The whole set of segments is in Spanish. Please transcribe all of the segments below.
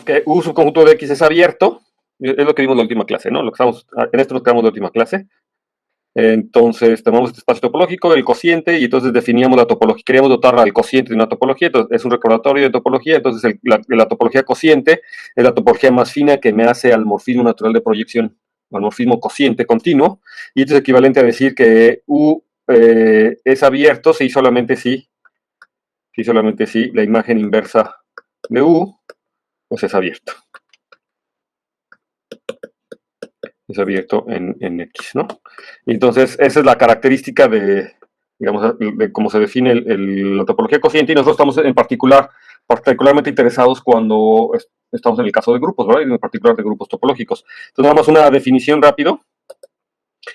tenemos que U subconjunto de X es abierto, es lo que vimos en la última clase, ¿no? En esto nos quedamos en la última clase. Entonces tomamos este espacio topológico, el cociente, y entonces definíamos la topología, queríamos dotar al cociente de una topología, entonces es un recordatorio de topología, entonces la topología cociente es la topología más fina que me hace al morfismo natural de proyección, al morfismo cociente continuo, y esto es equivalente a decir que U es abierto si solamente si la imagen inversa de U pues es abierto. Es abierto en X, ¿no? Y entonces, esa es la característica de, digamos, de cómo se define la topología cociente, y nosotros estamos en particularmente interesados cuando estamos en el caso de grupos, ¿verdad? Y en particular de grupos topológicos. Entonces, nada más una definición rápido.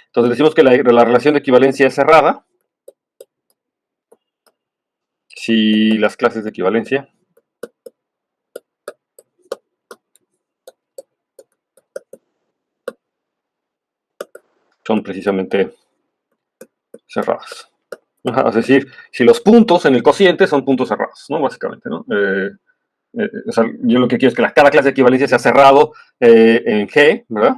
Entonces, decimos que la relación de equivalencia es cerrada si las clases de equivalencia son precisamente cerradas. Es decir, si los puntos en el cociente son puntos cerrados, ¿no? Básicamente, ¿no? O sea, yo lo que quiero es que cada clase de equivalencia sea cerrado en G, ¿verdad?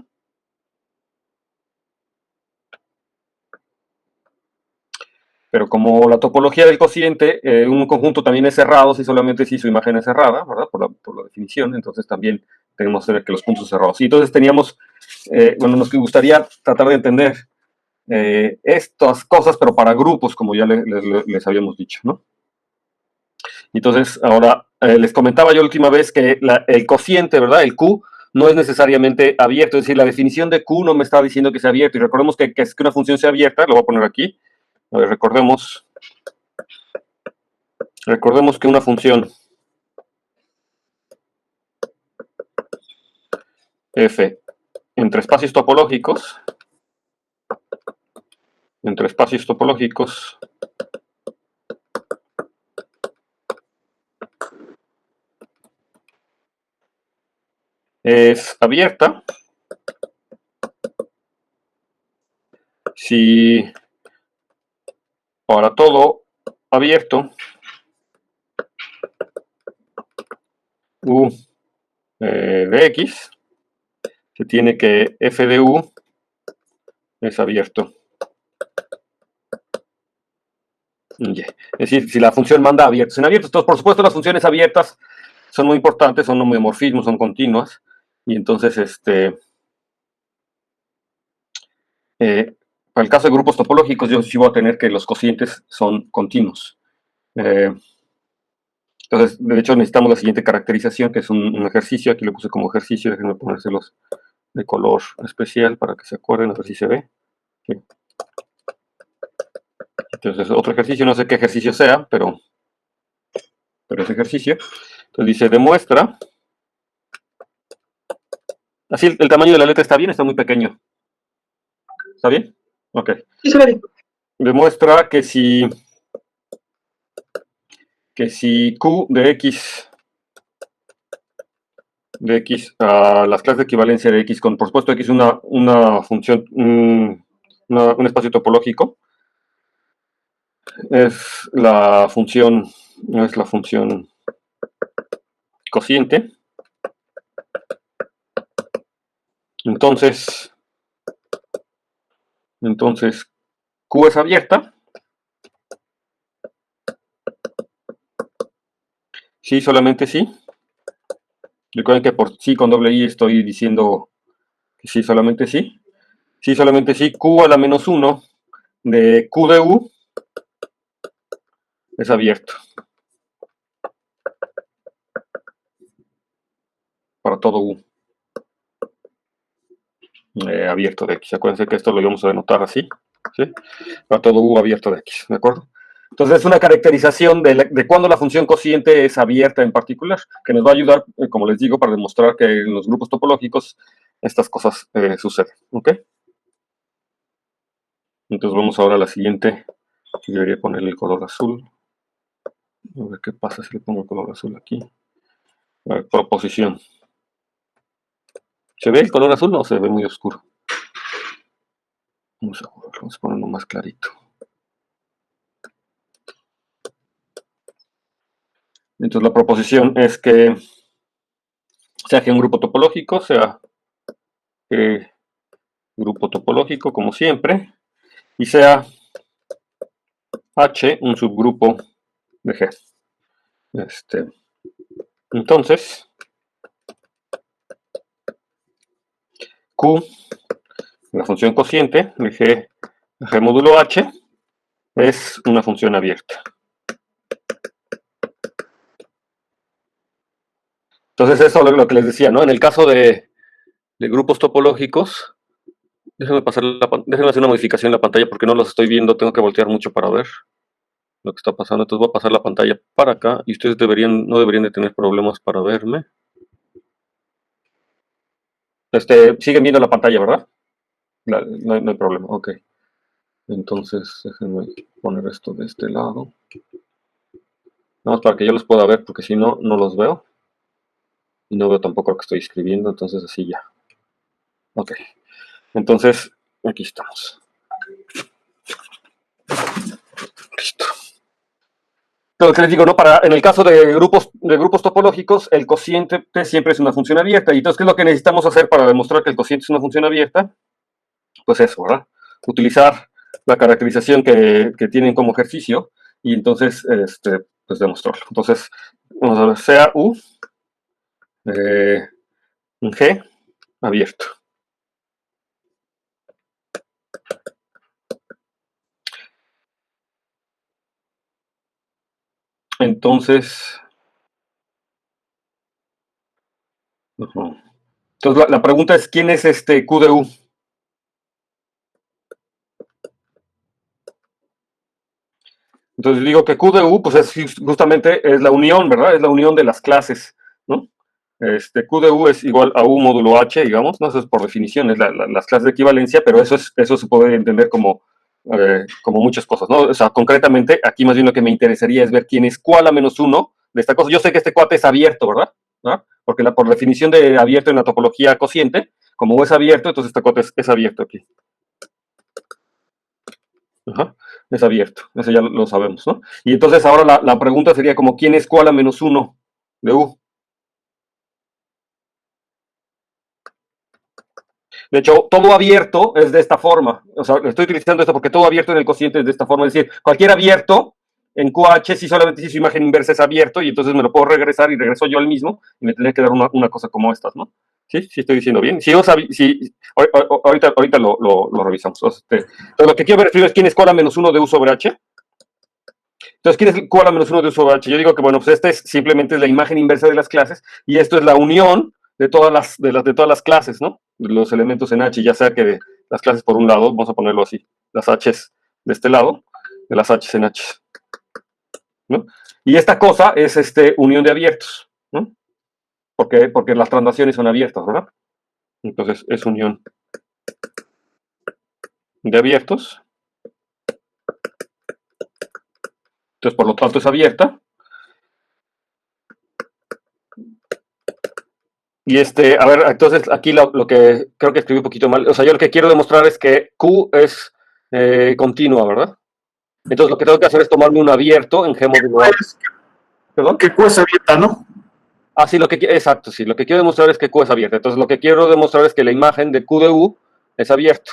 Pero como la topología del cociente, un conjunto también es cerrado si solamente si su imagen es cerrada, ¿verdad? Por la definición, entonces también tenemos que ver que los puntos son cerrados. Y entonces teníamos, bueno, nos gustaría tratar de entender estas cosas, pero para grupos, como ya les habíamos dicho, ¿no? Entonces, ahora, les comentaba yo la última vez que el cociente, ¿verdad? El Q no es necesariamente abierto, es decir, la definición de Q no me está diciendo que sea abierto, y recordemos que una función sea abierta, lo voy a poner aquí, a ver, recordemos que una función f entre espacios topológicos, es abierta si para todo abierto U de X se tiene que f de U es abierto. Y. Es decir, si la función manda abiertos en abiertos. Entonces, por supuesto, las funciones abiertas son muy importantes, son homeomorfismos, son continuas. Y entonces, para el caso de grupos topológicos, yo sí voy a tener que los cocientes son continuos. Entonces, de hecho, necesitamos la siguiente caracterización, que es un ejercicio. Aquí lo puse como ejercicio, déjenme ponérselos de color especial para que se acuerden, a ver si se ve. Sí. Entonces, otro ejercicio, no sé qué ejercicio sea, pero es ejercicio. Entonces dice, demuestra. Así el tamaño de la letra está bien, está muy pequeño. ¿Está bien? Ok. Sí, se ve bien. Demuestra que si Q de X a las clases de equivalencia de X con, por supuesto, X una función, un espacio topológico, es la función cociente. Entonces Q es abierta sí, solamente sí. Recuerden que por sí con doble I estoy diciendo que sí, solamente sí. Sí, solamente sí. Q a la menos 1 de Q de U es abierto. Para todo U. Abierto de X. Acuérdense que esto lo íbamos a denotar así. ¿Sí? Para todo U abierto de X. ¿De acuerdo? Entonces es una caracterización de cuando la función cociente es abierta en particular, que nos va a ayudar, como les digo, para demostrar que en los grupos topológicos estas cosas suceden. ¿Ok? Entonces vamos ahora a la siguiente. Debería ponerle el color azul. A ver qué pasa si le pongo el color azul aquí. A ver, proposición. ¿Se ve el color azul o se ve muy oscuro? Vamos a ponerlo más clarito. Entonces la proposición es que sea G un grupo topológico, sea G grupo topológico, como siempre, y sea H un subgrupo de G. Entonces, Q, la función cociente de G módulo H, es una función abierta. Entonces, eso es lo que les decía, ¿no? En el caso de grupos topológicos, déjenme hacer una modificación en la pantalla porque no los estoy viendo, tengo que voltear mucho para ver lo que está pasando. Entonces voy a pasar la pantalla para acá y ustedes no deberían de tener problemas para verme. Siguen viendo la pantalla, ¿verdad? No hay problema, ok. Entonces, déjenme poner esto de este lado. Nada más para que yo los pueda ver, porque si no, no los veo. Y no veo tampoco lo que estoy escribiendo, entonces así ya. Ok. Entonces, aquí estamos. Listo. Lo que les digo, ¿no? En el caso de grupos topológicos, el cociente siempre es una función abierta. Y entonces, ¿qué es lo que necesitamos hacer para demostrar que el cociente es una función abierta? Pues eso, ¿verdad? Utilizar la caracterización que tienen como ejercicio y entonces, pues demostrarlo. Entonces, vamos a ver, sea U, un G abierto. Entonces, entonces la pregunta es, ¿quién es este Q de U? Entonces digo que Q de U, pues justamente es la unión, ¿verdad? Es la unión de las clases, ¿no? Q de U es igual a U módulo H, digamos, ¿no? Eso es por definición, es las clases de equivalencia, pero eso se puede entender como muchas cosas, ¿no? O sea, concretamente, aquí más bien lo que me interesaría es ver quién es Q a la menos 1 de esta cosa. Yo sé que este cuate es abierto, ¿verdad? ¿No? Porque por definición de abierto en la topología cociente, como U es abierto, entonces este cuate es abierto aquí. Ajá, es abierto, eso ya lo sabemos, ¿no? Y entonces ahora la pregunta sería como, ¿quién es Q a la menos 1 de U? De hecho, todo abierto es de esta forma. O sea, estoy utilizando esto porque todo abierto en el cociente es de esta forma. Es decir, cualquier abierto en QH, si solamente si su imagen inversa es abierto, y entonces me lo puedo regresar y regreso yo al mismo, y me tendría que dar una cosa como estas, ¿no? Sí, sí estoy diciendo bien. Ahorita lo revisamos. Entonces, lo que quiero ver primero es quién es Q a la menos 1 de U sobre H. Entonces, ¿quién es Q a la menos 1 de U sobre H? Yo digo que, bueno, pues esta es simplemente la imagen inversa de las clases, y esto es la unión de todas las clases, ¿no? De los elementos en H, ya sea que de las clases por un lado, vamos a ponerlo así, las H's de este lado, de las H's en H, ¿no? Y esta cosa es unión de abiertos, ¿no? ¿Por qué? Porque las translaciones son abiertas, ¿verdad? Entonces es unión de abiertos. Entonces, por lo tanto, es abierta. Y a ver, entonces aquí lo que creo que escribí un poquito mal. O sea, yo lo que quiero demostrar es que Q es continua, ¿verdad? Entonces lo que tengo que hacer es tomarme un abierto en G módulo A. ¿Perdón? Que Q es abierta, ¿no? Ah, sí, exacto, sí. Lo que quiero demostrar es que Q es abierta. Entonces lo que quiero demostrar es que la imagen de Q de U es abierto.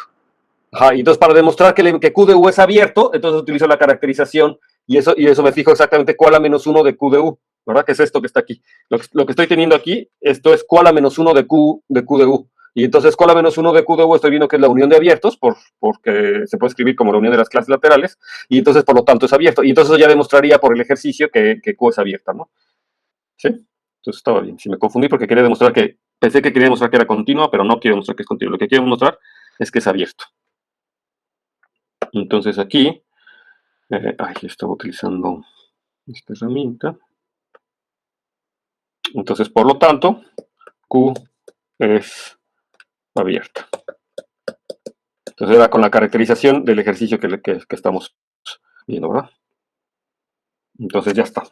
Ajá, y entonces para demostrar que Q de U es abierto, entonces utilizo la caracterización y eso me fijo exactamente Q a la menos 1 de Q de U, ¿verdad? Que es esto que está aquí. Lo que estoy teniendo aquí, esto es Q a la menos 1 de Q de U. Y entonces Q a la menos 1 de Q de U estoy viendo que es la unión de abiertos, porque se puede escribir como la unión de las clases laterales, y entonces por lo tanto es abierto. Y entonces ya demostraría por el ejercicio que Q es abierta, ¿no? ¿Sí? Entonces estaba bien. Si me confundí porque pensé que quería demostrar que era continua, pero no quiero demostrar que es continua. Lo que quiero demostrar es que es abierto. Entonces aquí, estaba utilizando esta herramienta. Entonces, por lo tanto, Q es abierta. Entonces era con la caracterización del ejercicio que estamos viendo, ¿verdad? Entonces ya está.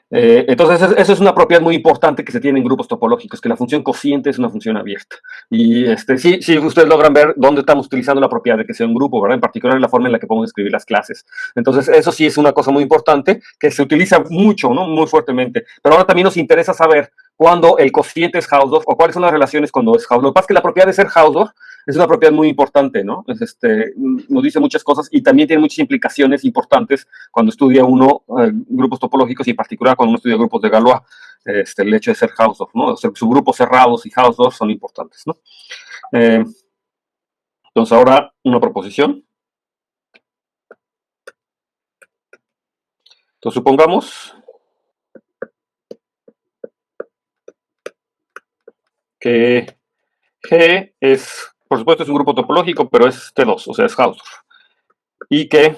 Entonces, eso es una propiedad muy importante que se tiene en grupos topológicos, que la función cociente es una función abierta. Y sí, ustedes logran ver dónde estamos utilizando la propiedad de que sea un grupo, ¿verdad? En particular en la forma en la que podemos escribir las clases. Entonces, eso sí es una cosa muy importante que se utiliza mucho, ¿no? Muy fuertemente. Pero ahora también nos interesa saber cuando el cociente es Hausdorff o cuáles son las relaciones cuando es Hausdorff. Lo que pasa es que la propiedad de ser Hausdorff es una propiedad muy importante, ¿no? Nos dice muchas cosas y también tiene muchas implicaciones importantes cuando estudia uno grupos topológicos y en particular cuando uno estudia grupos de Galois. El hecho de ser Hausdorff, ¿no? O sea, subgrupos cerrados y Hausdorff son importantes, ¿no? Entonces ahora una proposición. Entonces supongamos que G es, por supuesto, es un grupo topológico, pero es T2, o sea, es Hausdorff. Y que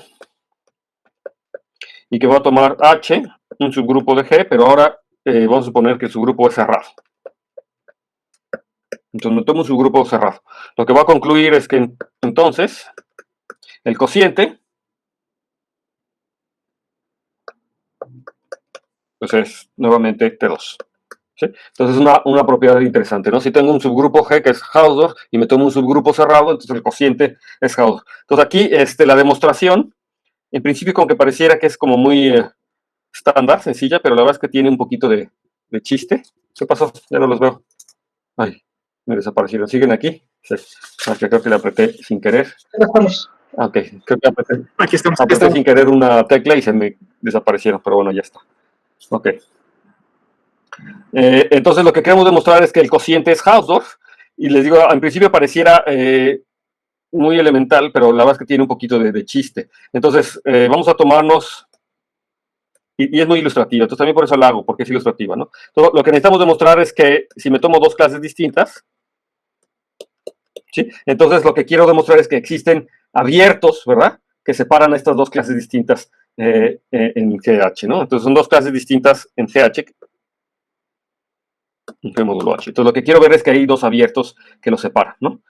voy a tomar H, un subgrupo de G, pero ahora vamos a suponer que el subgrupo es cerrado. Entonces me tomo un subgrupo cerrado. Lo que voy a concluir es que entonces el cociente pues es nuevamente T2. ¿Sí? Entonces es una propiedad interesante, ¿no? Si tengo un subgrupo G que es Hausdorff y me tomo un subgrupo cerrado, entonces el cociente es Hausdorff. Entonces aquí la demostración, en principio como que pareciera que es como muy estándar, sencilla, pero la verdad es que tiene un poquito de chiste. ¿Qué pasó? Ya no los veo. Ay, me desaparecieron. ¿Siguen aquí? Sí. Creo que le apreté sin querer. Ok, creo que apreté sin querer una tecla y se me desaparecieron, pero bueno, ya está. Ok. Entonces lo que queremos demostrar es que el cociente es Hausdorff, y les digo, en principio pareciera muy elemental, pero la verdad es que tiene un poquito de chiste. Entonces, vamos a tomarnos, y es muy ilustrativa, entonces también por eso la hago, porque es ilustrativa, ¿no? Entonces, lo que necesitamos demostrar es que si me tomo dos clases distintas, ¿sí? Entonces lo que quiero demostrar es que existen abiertos, ¿verdad? Que separan a estas dos clases distintas en GH, ¿no? Entonces son dos clases distintas en GH, en módulo H. Entonces lo que quiero ver es que hay dos abiertos que los separan, ¿no?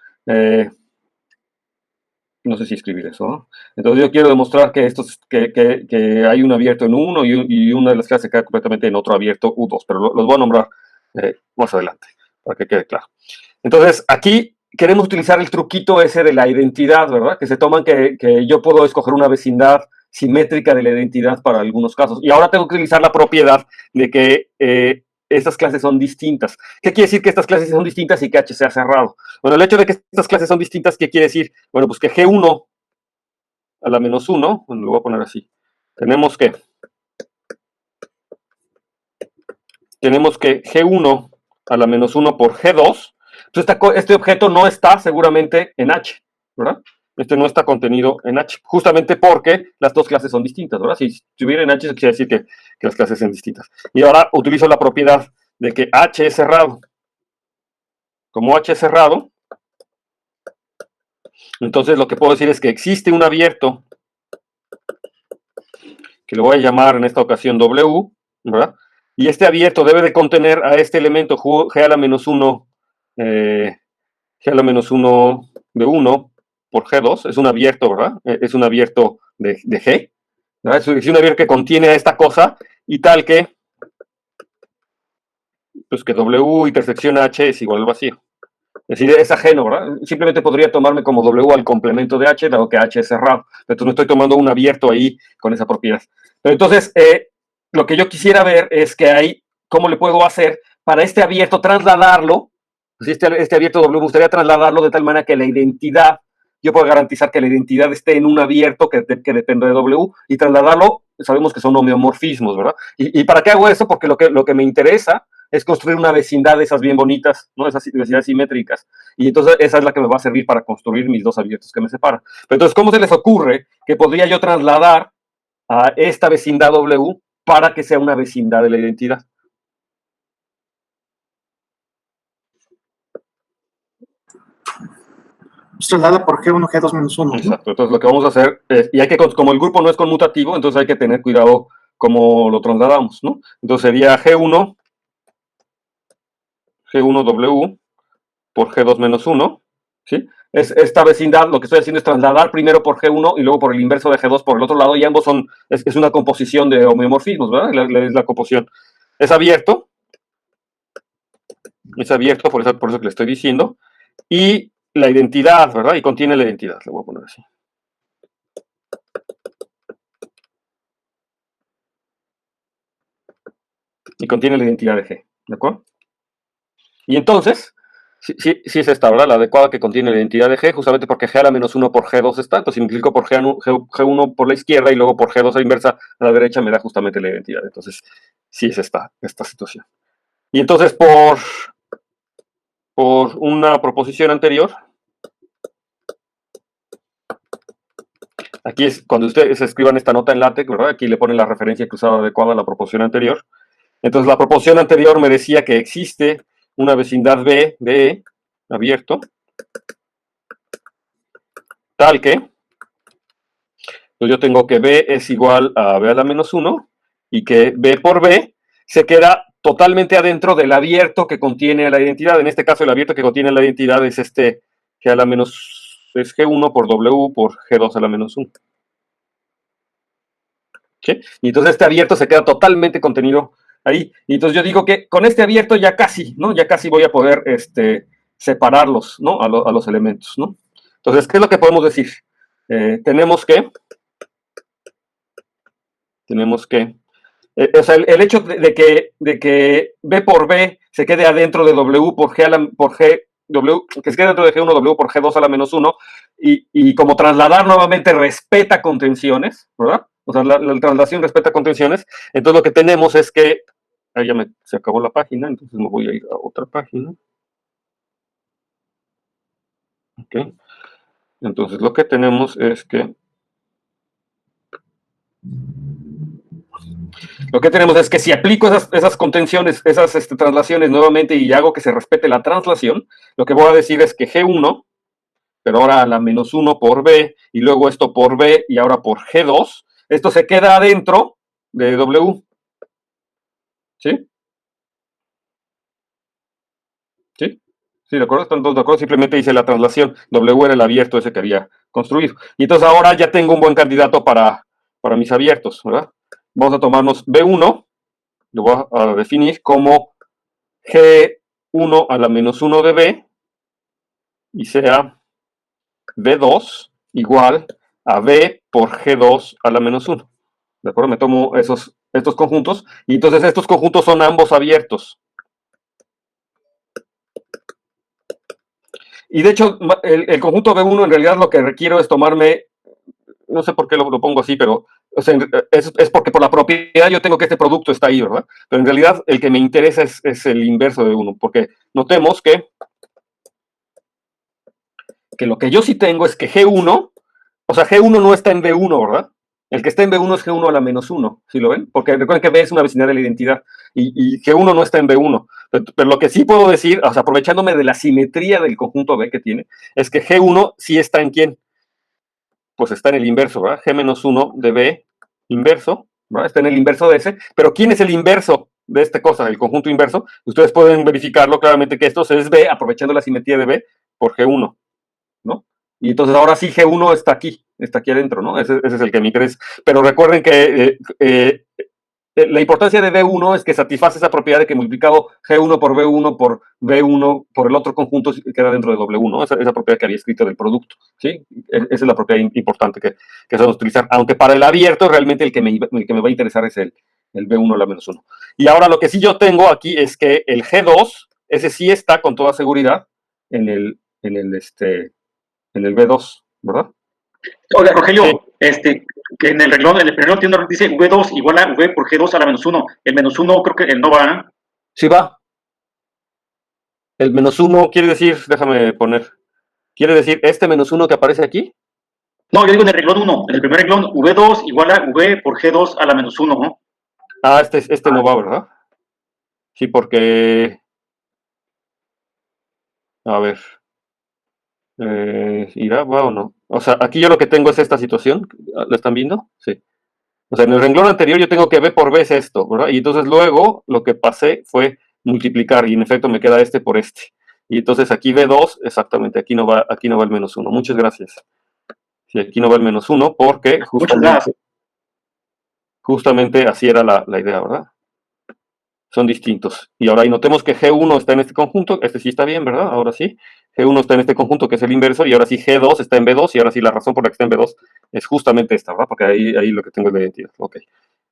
No sé si escribir eso, ¿no? Entonces yo quiero demostrar que hay un abierto en uno y una de las clases queda completamente en otro abierto U2, pero los voy a nombrar más adelante, para que quede claro. Entonces, aquí queremos utilizar el truquito ese de la identidad, ¿verdad? Que se toman que yo puedo escoger una vecindad simétrica de la identidad para algunos casos. Y ahora tengo que utilizar la propiedad de que estas clases son distintas. ¿Qué quiere decir que estas clases son distintas y que H sea cerrado? Bueno, el hecho de que estas clases son distintas, ¿qué quiere decir? Bueno, pues que G1 a la menos 1, bueno, lo voy a poner así. Tenemos que G1 a la menos 1 por G2. Entonces, este objeto no está seguramente en H, ¿verdad? Este no está contenido en H, justamente porque las dos clases son distintas, ¿verdad? Si estuviera en H, eso quiere decir que las clases son distintas. Y ahora utilizo la propiedad de que H es cerrado. Como H es cerrado, entonces lo que puedo decir es que existe un abierto, que lo voy a llamar en esta ocasión W, ¿verdad? Y este abierto debe de contener a este elemento G a la menos 1, G a la menos 1 de 1 por G2, es un abierto, ¿verdad? Es un abierto de G, ¿verdad? Es un abierto que contiene a esta cosa y tal que, pues que W intersección H es igual al vacío. Es decir, es ajeno, ¿verdad? Simplemente podría tomarme como W al complemento de H, dado que H es cerrado. Entonces me estoy tomando un abierto ahí con esa propiedad. Pero entonces, lo que yo quisiera ver es que hay, ¿cómo le puedo hacer para este abierto trasladarlo? Si este abierto W me gustaría trasladarlo de tal manera que la identidad, yo puedo garantizar que la identidad esté en un abierto que depende de W y trasladarlo, sabemos que son homeomorfismos, ¿verdad? ¿Y para qué hago eso? Porque lo que me interesa es construir una vecindad de esas bien bonitas, ¿no? Esas vecindades simétricas. Y entonces esa es la que me va a servir para construir mis dos abiertos que me separan. Pero entonces, ¿cómo se les ocurre que podría yo trasladar a esta vecindad W para que sea una vecindad de la identidad? Traslada por G1, G2 menos 1. Exacto. Entonces lo que vamos a hacer es, y hay que, como el grupo no es conmutativo, entonces hay que tener cuidado cómo lo trasladamos, ¿no? Entonces sería G1W por G2 menos 1, ¿sí? Esta vecindad, lo que estoy haciendo es trasladar primero por G1 y luego por el inverso de G2 por el otro lado, y ambos es una composición de homeomorfismos, ¿verdad? Es la composición. Es abierto, por eso que le estoy diciendo, y la identidad, ¿verdad? Y contiene la identidad, le voy a poner así. Y contiene la identidad de G, ¿de acuerdo? Y entonces, sí es esta, ¿verdad? La adecuada que contiene la identidad de G, justamente porque G a la menos 1 por G2 está. Entonces, si multiplico por G1 por la izquierda y luego por G2 a la inversa a la derecha, me da justamente la identidad. Entonces, sí es esta situación. Y entonces, por una proposición anterior, aquí es cuando ustedes escriban esta nota en LaTeX, ¿verdad? Aquí le ponen la referencia cruzada adecuada a la proposición anterior. Entonces, la proposición anterior me decía que existe una vecindad B de E abierto, tal que pues yo tengo que B es igual a B a la menos 1 y que B por B se queda totalmente adentro del abierto que contiene la identidad. En este caso, el abierto que contiene la identidad es este G a la menos, es G1 por W por G2 a la menos 1. ¿Sí? Y entonces este abierto se queda totalmente contenido ahí. Y entonces yo digo que con este abierto ya casi, ¿no? Ya casi voy a poder separarlos, ¿no? A los elementos, ¿no? Entonces, ¿qué es lo que podemos decir? Tenemos que o sea, el hecho de que B por B se quede adentro de W por G, W, que se quede dentro de G1 W por G2 a la menos 1, y como trasladar nuevamente respeta contenciones, ¿verdad? O sea, la traslación respeta contenciones. Entonces lo que tenemos es que, ahí ya se acabó la página, entonces me voy a ir a otra página. Ok. Entonces lo que tenemos es que si aplico esas contenciones, esas translaciones nuevamente y hago que se respete la translación, lo que voy a decir es que G1, pero ahora a la menos 1 por B, y luego esto por B, y ahora por G2, esto se queda adentro de W. ¿Sí? ¿Sí? ¿Sí, de acuerdo? ¿Están todos de acuerdo? Simplemente hice la traslación. W era el abierto ese que había construido. Y entonces ahora ya tengo un buen candidato para mis abiertos, ¿verdad? Vamos a tomarnos B1, lo voy a definir como G1 a la menos 1 de B, y sea B2 igual a B por G2 a la menos 1. ¿De acuerdo? Me tomo estos conjuntos, y entonces estos conjuntos son ambos abiertos. Y de hecho, el conjunto B1 en realidad lo que requiero es tomarme, no sé por qué lo pongo así, pero o sea, es porque por la propiedad yo tengo que este producto está ahí, ¿verdad? Pero en realidad el que me interesa es el inverso de B1, porque notemos que lo que yo sí tengo es que G1, o sea, G1 no está en B1, ¿verdad? El que está en B1 es G1 a la menos 1, ¿sí lo ven? Porque recuerden que B es una vecindad de la identidad y G1 no está en B1. Pero lo que sí puedo decir, o sea, aprovechándome de la simetría del conjunto B que tiene, es que G1 sí está en ¿quién? Pues está en el inverso, ¿verdad? G menos 1 de B inverso, ¿verdad? Está en el inverso de ese. Pero ¿quién es el inverso de esta cosa, el conjunto inverso? Ustedes pueden verificarlo claramente que esto es B, aprovechando la simetría de B por G1, ¿no? Y entonces ahora sí G1 está aquí adentro, ¿no? Ese es el que me interesa. Pero recuerden que la importancia de B1 es que satisface esa propiedad de que multiplicado G1 por B1 por el otro conjunto queda dentro de W, ¿no? Esa propiedad que había escrito del producto, ¿sí? Esa es la propiedad importante que sabemos utilizar, aunque para el abierto realmente el que me va a interesar es el B1 a la menos 1. Y ahora lo que sí yo tengo aquí es que el G2, ese sí está con toda seguridad en el B2, ¿verdad? Oiga, Rogelio, que en el renglón dice V2 igual a V por G2 a la menos 1. El menos 1 creo que el no va. Sí va. El menos 1 quiere decir, déjame poner, quiere decir este menos 1 que aparece aquí. No, yo digo en el renglón 1. En el primer renglón, V2 igual a V por G2 a la menos 1, ¿no? Ah, este no va, ¿verdad? Sí, porque, a ver, ¿irá, va o no? O sea, aquí yo lo que tengo es esta situación, ¿lo están viendo? Sí. O sea, en el renglón anterior yo tengo que B por B es esto, ¿verdad? Y entonces luego lo que pasé fue multiplicar y en efecto me queda este por este. Y entonces aquí B2, exactamente, aquí no va el menos 1. Muchas gracias. Sí, aquí no va el menos 1 porque justamente así era la idea, ¿verdad? Son distintos. Y ahora ahí notemos que G1 está en este conjunto, este sí está bien, ¿verdad? Ahora sí. G1 está en este conjunto que es el inverso, y ahora sí G2 está en B2, y ahora sí la razón por la que está en B2 es justamente esta, ¿verdad? Porque ahí lo que tengo es la identidad. Ok.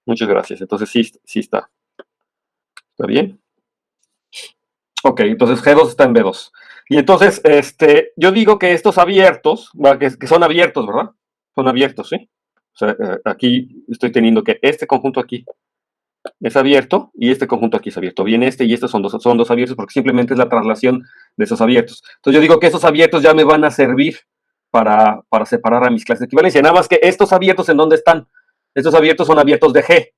Muchas gracias. Entonces sí está. ¿Está bien? Ok, entonces G2 está en B2. Y entonces, yo digo que estos abiertos, que son abiertos, ¿verdad? Son abiertos, ¿sí? O sea, aquí estoy teniendo que este conjunto aquí es abierto y este conjunto aquí es abierto. Bien, este y estos son dos abiertos porque simplemente es la traslación de esos abiertos. Entonces yo digo que esos abiertos ya me van a servir para separar a mis clases de equivalencia. Nada más que estos abiertos, ¿en dónde están? Estos abiertos son abiertos de G.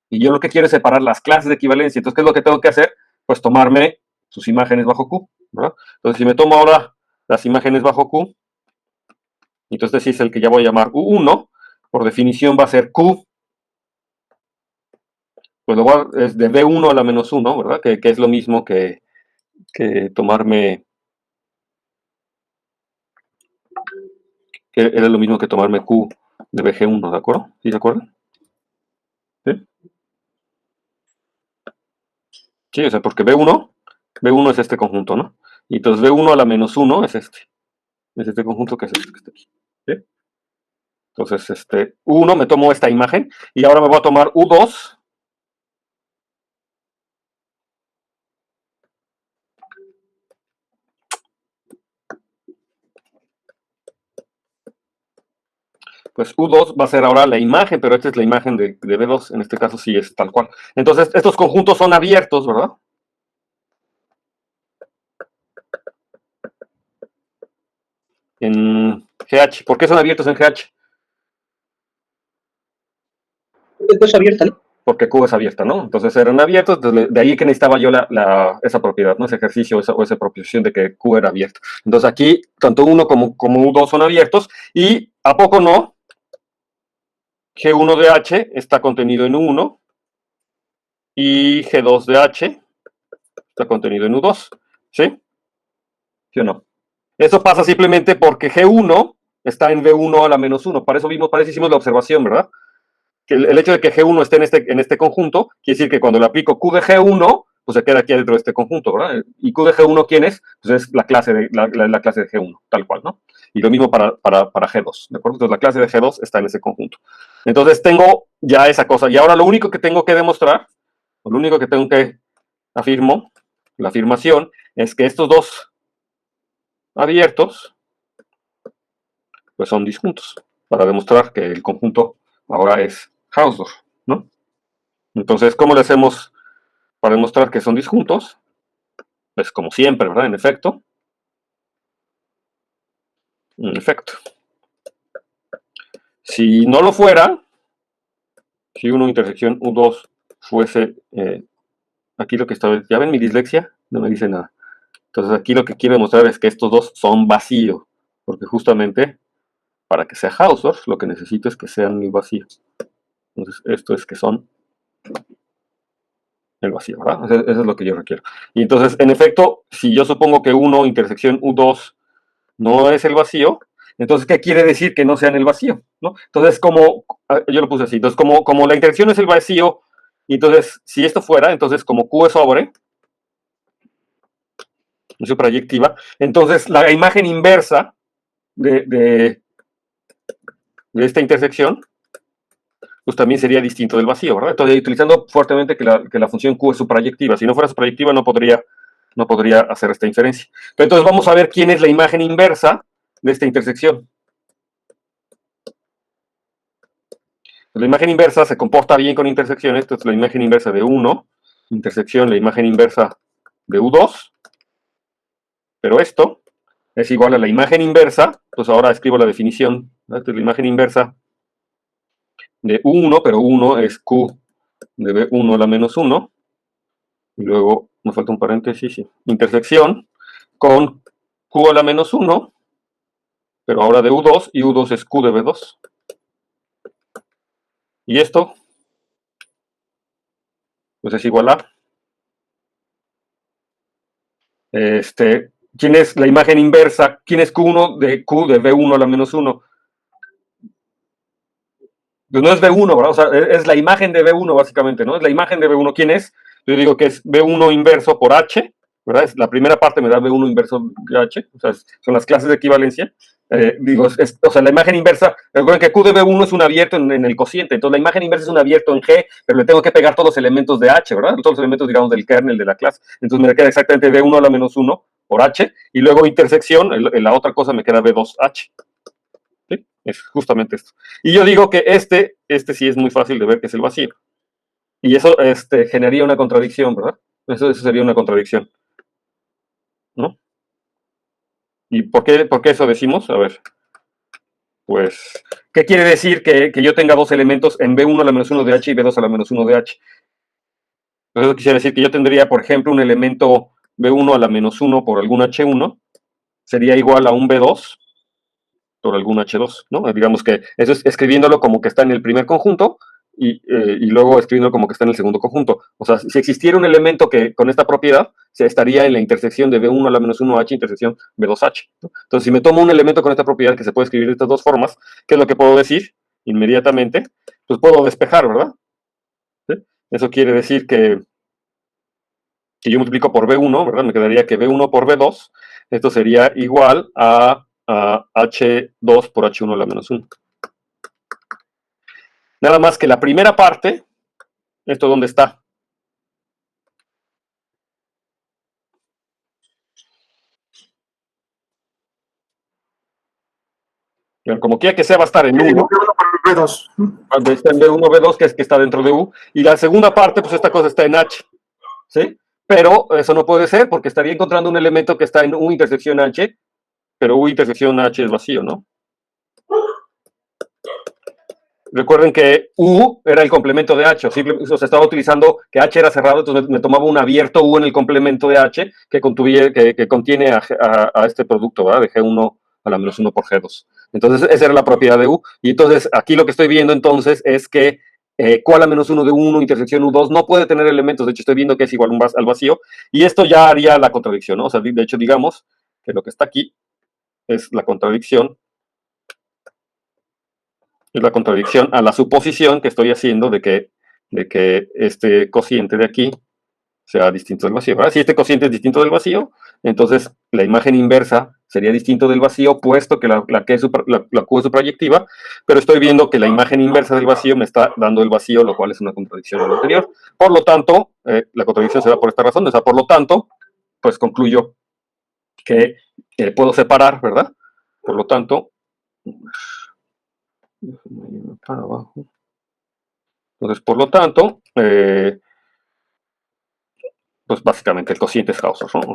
Y yo lo que quiero es separar las clases de equivalencia. Entonces, ¿qué es lo que tengo que hacer? Pues tomarme sus imágenes bajo Q, ¿verdad? Entonces, si me tomo ahora las imágenes bajo Q, entonces este sí es el que ya voy a llamar U1, por definición va a ser Q, pues lo voy es de B1 a la menos 1, ¿verdad? Que es lo mismo que tomarme, que era lo mismo que tomarme Q de BG1, ¿de acuerdo? ¿Sí de acuerdo? ¿Sí? Sí, o sea, porque B1 es este conjunto, ¿no? Y entonces B1 a la menos 1 es este conjunto que es este que está aquí. ¿Sí? Entonces, U1 me tomo esta imagen y ahora me voy a tomar U2. Pues U2 va a ser ahora la imagen, pero esta es la imagen de B2, en este caso sí es tal cual. Entonces, estos conjuntos son abiertos, ¿verdad? En GH. ¿Por qué son abiertos en GH? Es abierta, ¿no? Porque Q es abierta, ¿no? Entonces eran abiertos, de ahí que necesitaba yo esa propiedad, ¿no? Ese ejercicio o esa proposición de que Q era abierto. Entonces aquí, tanto uno como U2 son abiertos, y ¿a poco no? G1 de H está contenido en U1 y G2 de H está contenido en U2, ¿sí? ¿Sí o no? Eso pasa simplemente porque G1 está en B1 a la menos 1, para eso hicimos la observación, ¿verdad? Que el hecho de que G1 esté en este conjunto, quiere decir que cuando le aplico Q de G1, pues se queda aquí dentro de este conjunto, ¿verdad? ¿Y Q de G1 quién es? Pues es la clase la clase de G1, tal cual, ¿no? Y lo mismo para G2, ¿de acuerdo? Entonces la clase de G2 está en ese conjunto. Entonces tengo ya esa cosa. Y ahora lo único que tengo que demostrar, o lo único que tengo que la afirmación, es que estos dos abiertos, pues son disjuntos, para demostrar que el conjunto ahora es Hausdorff, ¿no? Entonces, ¿cómo le hacemos para demostrar que son disjuntos? Pues como siempre, ¿verdad? En efecto. Si no lo fuera, si uno intersección U2 fuese, aquí lo que está, ¿ya ven mi dislexia? No me dice nada. Entonces aquí lo que quiero demostrar es que estos dos son vacíos, porque justamente para que sea Hausdorff lo que necesito es que sean el vacío. Entonces esto es que son el vacío, ¿verdad? Eso es lo que yo requiero. Y entonces, en efecto, si yo supongo que 1 intersección U2 no es el vacío, entonces, ¿qué quiere decir que no sea en el vacío? ¿No? Entonces, yo lo puse así, entonces, como la intersección es el vacío, entonces, si esto fuera, entonces, como Q es sobre, su proyectiva, entonces, la imagen inversa de esta intersección, pues también sería distinto del vacío, ¿verdad? Entonces, utilizando fuertemente que la función Q es su proyectiva, si no fuera su proyectiva no podría hacer esta inferencia. Pero entonces, vamos a ver quién es la imagen inversa de esta intersección. La imagen inversa se comporta bien con intersecciones, entonces la imagen inversa de 1, intersección, la imagen inversa de U2, pero esto es igual a la imagen inversa, pues ahora escribo la definición, ¿no? Esta es la imagen inversa de U1, pero U1 es Q de B1 a la menos 1, y luego me falta un paréntesis, sí, intersección con Q a la menos 1, pero ahora de U2, y U2 es Q de B2. Y esto, pues es igual a ¿quién es la imagen inversa? ¿Quién es Q1 de Q de B1 a la menos 1? Pues no es B1, ¿verdad? O sea, es la imagen de B1 básicamente, ¿no? Es la imagen de B1. ¿Quién es? Yo digo que es B1 inverso por H, ¿verdad? La primera parte me da B1 inverso de H, o sea, son las clases de equivalencia. O sea, la imagen inversa, recuerden que Q de B1 es un abierto en el cociente, entonces la imagen inversa es un abierto en G, pero le tengo que pegar todos los elementos de H, ¿verdad? Todos los elementos, digamos, del kernel de la clase. Entonces me queda exactamente B1 a la menos 1 por H, y luego intersección, la otra cosa me queda B2H. ¿Sí? Es justamente esto. Y yo digo que este sí es muy fácil de ver que es el vacío. Y eso generaría una contradicción, ¿verdad? Eso sería una contradicción, ¿no? ¿Y por qué eso decimos? A ver, pues, ¿qué quiere decir que yo tenga dos elementos en B1 a la menos 1 de H y B2 a la menos 1 de H? Pues eso quisiera decir que yo tendría, por ejemplo, un elemento B1 a la menos 1 por algún H1, sería igual a un B2 por algún H2, ¿no? Digamos que eso es escribiéndolo como que está en el primer conjunto y luego escribiéndolo como que está en el segundo conjunto. O sea, si existiera un elemento que con esta propiedad, se estaría en la intersección de B1 a la menos 1H intersección B2H, ¿no? Entonces, si me tomo un elemento con esta propiedad que se puede escribir de estas dos formas, ¿qué es lo que puedo decir inmediatamente? Pues puedo despejar, ¿verdad? ¿Sí? Eso quiere decir que yo multiplico por B1, ¿verdad? Me quedaría que B1 por B2, esto sería igual a H2 por H1 a la menos 1. Nada más que la primera parte, ¿esto dónde está? Como quiera que sea, va a estar en U, ¿no? B2. Cuando está en B1, B2, que es que está dentro de U. Y la segunda parte, pues esta cosa está en H, ¿sí? Pero eso no puede ser, porque estaría encontrando un elemento que está en U intersección H, pero U intersección H es vacío, ¿no? Recuerden que U era el complemento de H, o sea, estaba utilizando que H era cerrado, entonces me tomaba un abierto U en el complemento de H que contiene a este producto, ¿verdad? De G1 a la menos 1 por G2. Entonces, esa era la propiedad de U. Y entonces, aquí lo que estoy viendo entonces es que Q a la menos 1 de U1 intersección U2 no puede tener elementos, de hecho estoy viendo que es igual al vacío, y esto ya haría la contradicción, ¿no? O sea, de hecho, digamos que lo que está aquí es la contradicción a la suposición que estoy haciendo de que este cociente de aquí sea distinto del vacío, ¿verdad? Si este cociente es distinto del vacío, entonces la imagen inversa sería distinto del vacío, puesto que la Q es su proyectiva, pero estoy viendo que la imagen inversa del vacío me está dando el vacío, lo cual es una contradicción a lo anterior. Por lo tanto, la contradicción se da por esta razón, o sea, por lo tanto, pues concluyo que puedo separar, ¿verdad? Por lo tanto, para abajo. Entonces, por lo tanto, pues básicamente el cociente es Hausdorff, ¿no?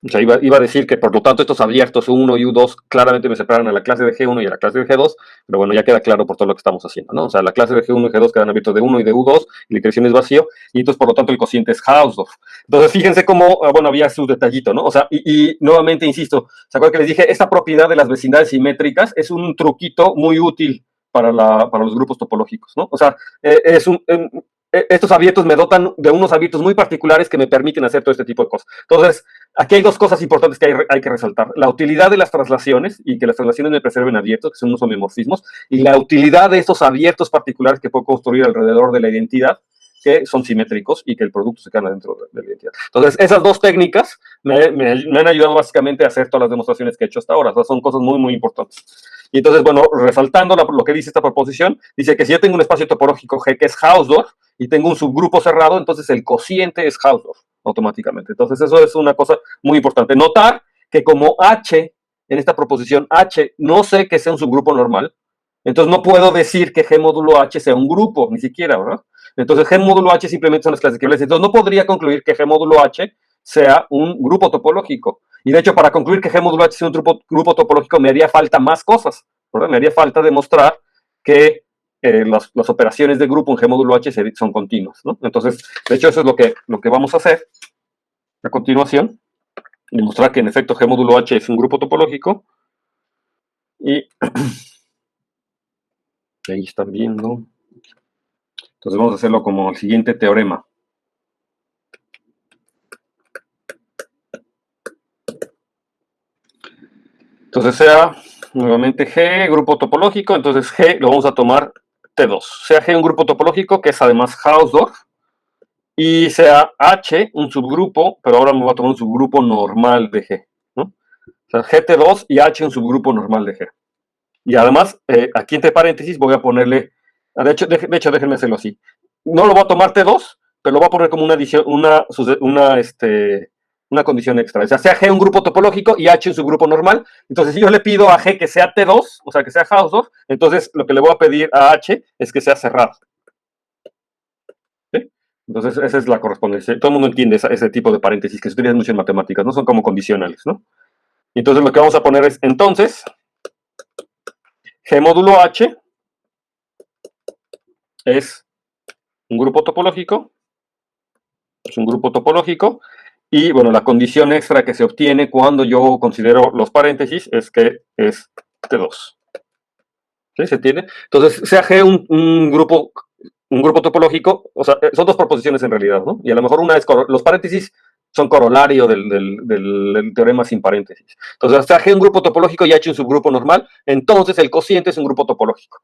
O sea, iba a decir que por lo tanto estos abiertos U1 y U2 claramente me separan a la clase de G1 y a la clase de G2, pero bueno, ya queda claro por todo lo que estamos haciendo, ¿no? O sea, la clase de G1 y G2 quedan abiertos de 1 y de U2, y la intersección es vacío, y entonces por lo tanto el cociente es Hausdorff. Entonces fíjense cómo, bueno, había su detallito, ¿no? O sea, y nuevamente insisto, ¿se acuerdan que les dije? Esta propiedad de las vecindades simétricas es un truquito muy útil para los grupos topológicos, ¿no? O sea, estos abiertos me dotan de unos abiertos muy particulares que me permiten hacer todo este tipo de cosas. Entonces, aquí hay dos cosas importantes que hay que resaltar. La utilidad de las traslaciones y que las traslaciones me preserven abiertos, que son unos homomorfismos, y la utilidad de estos abiertos particulares que puedo construir alrededor de la identidad, que son simétricos y que el producto se queda dentro de la identidad. Entonces, esas dos técnicas me han ayudado básicamente a hacer todas las demostraciones que he hecho hasta ahora. O sea, son cosas muy, muy importantes. Y entonces, bueno, resaltando lo que dice esta proposición, dice que si yo tengo un espacio topológico G que es Hausdorff y tengo un subgrupo cerrado, entonces el cociente es Hausdorff automáticamente. Entonces, eso es una cosa muy importante. Notar que como H, en esta proposición H, no sé que sea un subgrupo normal, entonces no puedo decir que G módulo H sea un grupo, ni siquiera, ¿verdad? Entonces G módulo H simplemente son las clases equivalentes. Entonces no podría concluir que G módulo H sea un grupo topológico. Y de hecho, para concluir que G módulo H sea un grupo topológico, me haría falta más cosas, ¿verdad? Me haría falta demostrar que las operaciones de grupo en G módulo H son continuas, ¿no? Entonces, de hecho, eso es lo que vamos a hacer a continuación, demostrar que en efecto G módulo H es un grupo topológico y ahí están viendo. Entonces vamos a hacerlo como el siguiente teorema. Entonces sea nuevamente G, grupo topológico, entonces G lo vamos a tomar T2. Sea G un grupo topológico que es además Hausdorff y sea H un subgrupo, pero ahora me voy a tomar un subgrupo normal de G, ¿no? O sea, GT2 y H un subgrupo normal de G. Y además, aquí entre paréntesis voy a ponerle, de hecho, déjenme hacerlo así. No lo voy a tomar T2, pero lo voy a poner como una adición, una condición extra. O sea G un grupo topológico y H un subgrupo normal. Entonces, si yo le pido a G que sea T2, o sea, que sea Hausdorff, entonces lo que le voy a pedir a H es que sea cerrado. ¿Sí? Entonces, esa es la correspondencia. Todo el mundo entiende ese tipo de paréntesis que se utilizan mucho en matemáticas, no son como condicionales, ¿no? Entonces, lo que vamos a poner es, entonces, G módulo H es un grupo topológico, y bueno, la condición extra que se obtiene cuando yo considero los paréntesis es que es T2. ¿Sí? ¿Se entiende? Entonces, sea G un grupo topológico, o sea, son dos proposiciones en realidad, ¿no? Y a lo mejor una es, los paréntesis son corolario del teorema sin paréntesis. Entonces, sea G un grupo topológico y H un subgrupo normal, entonces el cociente es un grupo topológico.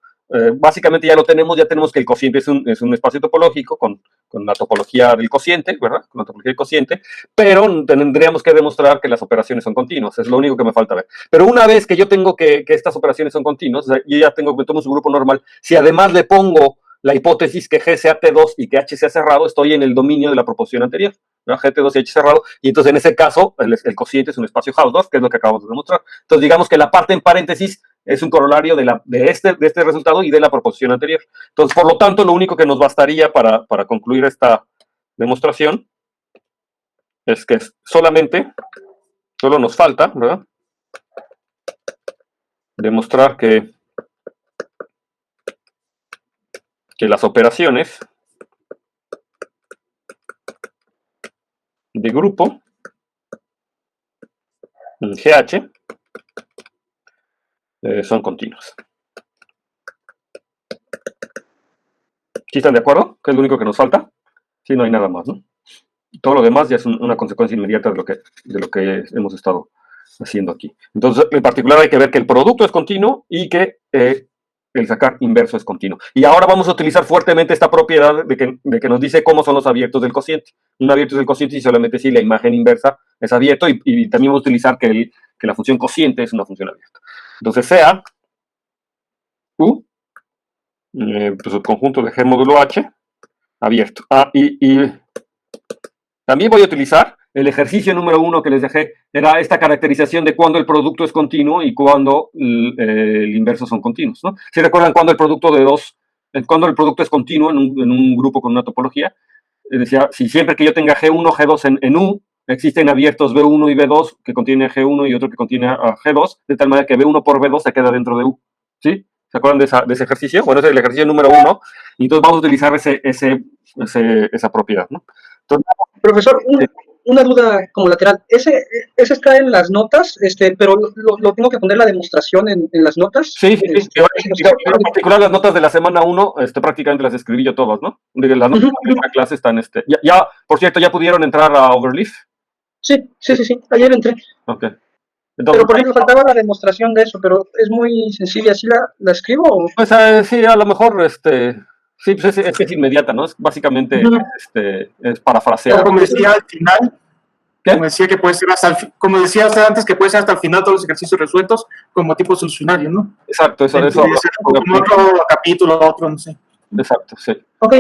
Básicamente ya tenemos que el cociente es un espacio topológico con la topología del cociente, ¿verdad? Con la topología del cociente, pero tendríamos que demostrar que las operaciones son continuas, es lo único que me falta ver. Pero una vez que yo tengo que estas operaciones son continuas, o sea, yo ya me tomo un subgrupo normal, si además le pongo la hipótesis que G sea T2 y que H sea cerrado, estoy en el dominio de la proposición anterior, ¿no? GT2 y H cerrado, y entonces en ese caso el cociente es un espacio Hausdorff, que es lo que acabamos de demostrar. Entonces digamos que la parte en paréntesis es un corolario de este resultado y de la proposición anterior. Entonces, por lo tanto, lo único que nos bastaría para concluir esta demostración es que solo nos falta, ¿verdad?, demostrar que las operaciones de grupo GH son continuas. ¿Sí están de acuerdo? ¿Que es lo único que nos falta? Sí, no hay nada más, ¿no? Todo lo demás ya es una consecuencia inmediata de lo que hemos estado haciendo aquí. Entonces, en particular hay que ver que el producto es continuo y que el sacar inverso es continuo. Y ahora vamos a utilizar fuertemente esta propiedad de que nos dice cómo son los abiertos del cociente. Un abierto es el cociente y solamente si la imagen inversa es abierto, y también vamos a utilizar que la función cociente es una función abierta. Entonces, sea U, pues el conjunto de G módulo H abierto. Y también voy a utilizar el ejercicio número 1 que les dejé, era esta caracterización de cuando el producto es continuo y cuando el inverso son continuos, ¿no? ¿Sí recuerdan cuando el producto es continuo en un grupo con una topología? Decía, si siempre que yo tenga G1, G2 en U, existen abiertos B1 y B2 que contienen G1 y otro que contiene G2, de tal manera que B1 por B2 se queda dentro de U, ¿sí? ¿Se acuerdan de ese ejercicio? Bueno, ese es el ejercicio número 1, y entonces vamos a utilizar esa propiedad, ¿no? Entonces, profesor, una duda como lateral. Ese está en las notas, pero lo tengo que poner la demostración en las notas. Sí. En particular las notas de la semana 1, prácticamente las escribí yo todas, ¿no? Las notas de la clase están, por cierto, ¿ya pudieron entrar a Overleaf? Sí, ayer entré. Ok. Entonces, pero por ejemplo, faltaba la demostración de eso, pero es muy sencilla. ¿Sí la escribo? ¿O? Pues sí, a lo mejor, sí, pues es que es inmediata, ¿no? Es básicamente, es parafrasear. Como decía al final, como decía que puede ser como decía antes, que puede ser hasta el final todos los ejercicios resueltos como tipo solucionario, ¿no? Exacto, eso. Como otro capítulo, otro, no sé. Exacto, sí. Ok.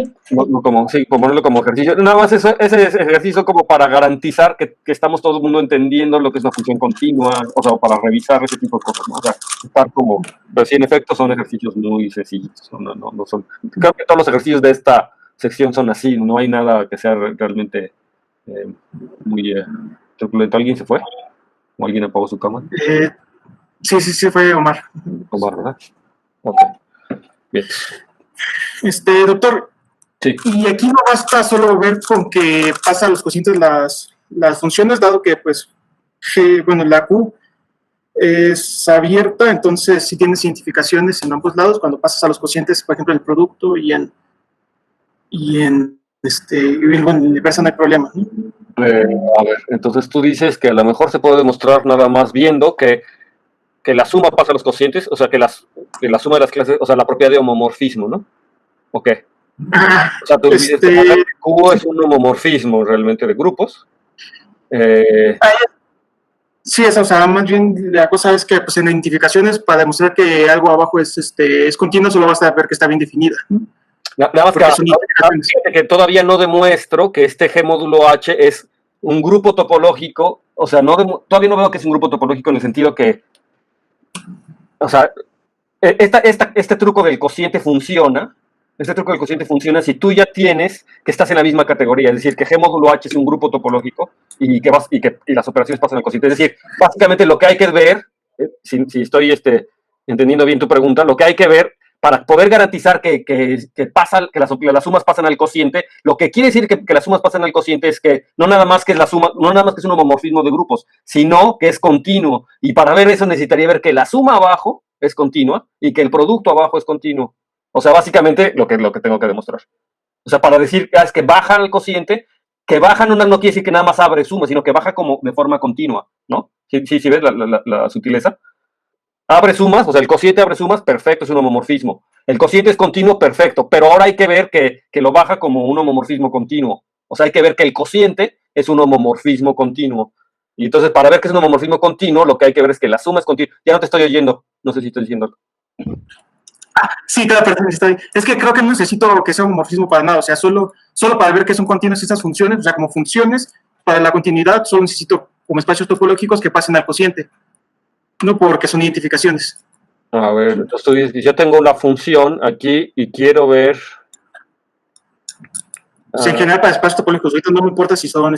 Ponerlo como ejercicio. Nada más ese ejercicio como para garantizar que estamos todo el mundo entendiendo lo que es una función continua, o sea, para revisar ese tipo de cosas, ¿no? O sea, estar como... Pero sí, en efecto, son ejercicios muy sencillos. No son... Creo que todos los ejercicios de esta sección son así, no hay nada que sea realmente muy truculento. ¿Alguien se fue? ¿O alguien apagó su cámara? Sí, fue Omar. Omar, ¿verdad? Ok. Bien. Doctor, sí. Y aquí no basta solo ver con que pasan los cocientes las funciones, dado que, pues, la Q es abierta, entonces sí tienes identificaciones en ambos lados cuando pasas a los cocientes, por ejemplo, el producto y en inversa no hay problema, ¿no? A ver, entonces tú dices que a lo mejor se puede demostrar nada más viendo que la suma pasa a los cocientes, o sea, que la suma de las clases, o sea, la propiedad de homomorfismo, ¿no? ¿O qué? O sea, tú dices que Q es un homomorfismo realmente de grupos. Sí, o sea, más bien la cosa es que pues, en identificaciones, para demostrar que algo abajo es continuo, solo basta ver que está bien definida, ¿no? Nada más que todavía no demuestro que este G módulo H es un grupo topológico, o sea, todavía no veo que es un grupo topológico en el sentido que, o sea, este truco del cociente funciona. Este truco del cociente funciona si tú ya tienes que estás en la misma categoría, es decir, que G módulo H es un grupo topológico y que las operaciones pasan al cociente. Es decir, básicamente lo que hay que ver, si estoy entendiendo bien tu pregunta, lo que hay que ver para poder garantizar que las sumas pasan al cociente, lo que quiere decir que las sumas pasan al cociente es que no nada más que es la suma, no nada más que es un homomorfismo de grupos, sino que es continuo. Y para ver eso necesitaría ver que la suma abajo es continua y que el producto abajo es continuo. O sea, básicamente lo que tengo que demostrar. O sea, para decir es que baja el cociente, que baja no quiere decir que nada más abre suma, sino que baja como de forma continua, ¿no? ¿Sí ves la sutileza? Abre sumas, o sea, el cociente abre sumas, perfecto, es un homomorfismo. El cociente es continuo, perfecto, pero ahora hay que ver que lo baja como un homomorfismo continuo. O sea, hay que ver que el cociente es un homomorfismo continuo. Y entonces, para ver que es un homomorfismo continuo, lo que hay que ver es que la suma es continua. Ya no te estoy oyendo, no sé si estoy diciendo. Sí, claro, perfecto. Es que creo que no necesito que sea un homomorfismo para nada, o sea, solo para ver que son continuas estas funciones, o sea, como funciones, para la continuidad solo necesito como espacios topológicos que pasen al cociente, no porque son identificaciones. A ver, entonces yo tengo una función aquí y quiero ver... En general, para espacios topológicos, ahorita no me importa si son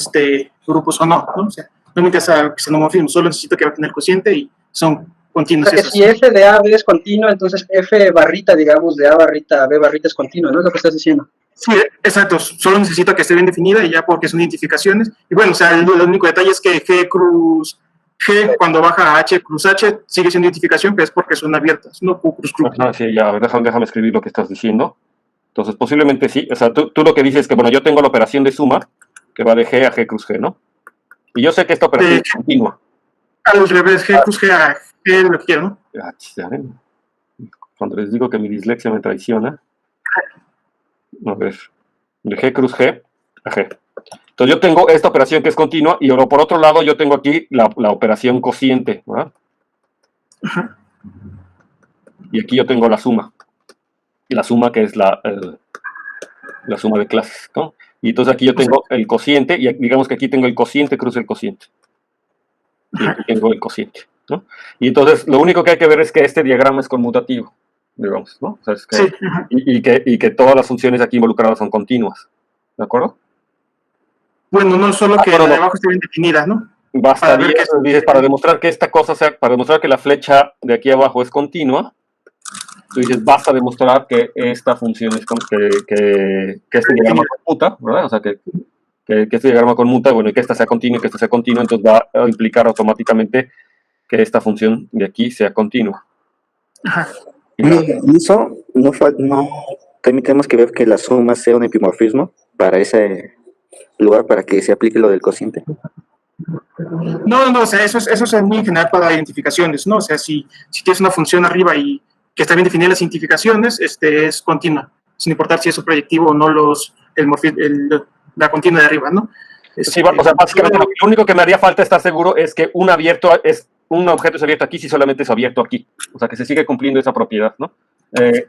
grupos o no, ¿no? O sea, no me interesa que sean homomorfismos, solo necesito que va a tener cociente y son continuos. O sea, que si F de A, B es continuo, entonces F barrita, digamos, de A barrita a B barrita es continuo, ¿no? Es lo que estás diciendo. Sí, exacto. Solo necesito que esté bien definida y ya porque son identificaciones. Y bueno, o sea, el único detalle es que G cuando baja a H cruz H sigue siendo identificación, pero es porque son abiertas, no Q cruz cruz. Sí, ya, déjame escribir lo que estás diciendo. Entonces, posiblemente sí. O sea, tú lo que dices es que, bueno, yo tengo la operación de suma que va de G a G cruz G, ¿no? Y yo sé que esta operación es continua. Al revés, G cruz G a G, lo que quiero, ¿no? Ya ven. Cuando les digo que mi dislexia me traiciona. A ver, de G cruz G a G. Entonces yo tengo esta operación que es continua y por otro lado yo tengo aquí la operación cociente, ¿verdad? Y aquí yo tengo la suma. Y la suma que es la suma de clases, ¿no? Y entonces aquí yo tengo el cociente y digamos que aquí tengo el cociente cruz el cociente. Y aquí tengo el cociente, ¿no? Y entonces lo único que hay que ver es que este diagrama es conmutativo, digamos, ¿no? O sea, es que, sí. y que todas las funciones aquí involucradas son continuas, ¿de acuerdo? Bueno, no solo que la de abajo esté bien definida, ¿no? Bastaría, dices, para demostrar que esta cosa para demostrar que la flecha de aquí abajo es continua, tú dices, basta demostrar que esta función es que este diagrama conmuta, ¿verdad? O sea, que este diagrama conmuta, bueno, y que esta sea continua y que esta sea continua, entonces va a implicar automáticamente que esta función de aquí sea continua. Eso no, también tenemos que ver que la suma sea un epimorfismo para ese lugar, para que se aplique lo del cociente. No, o sea, eso es muy general para identificaciones, ¿no? O sea, si tienes una función arriba y que está bien definida las identificaciones, es continua, sin importar si es un proyectivo o no la continua de arriba, ¿no? Sí, o sea, básicamente lo único que me haría falta estar seguro es que un objeto es abierto aquí si solamente es abierto aquí. O sea, que se sigue cumpliendo esa propiedad, ¿no? Que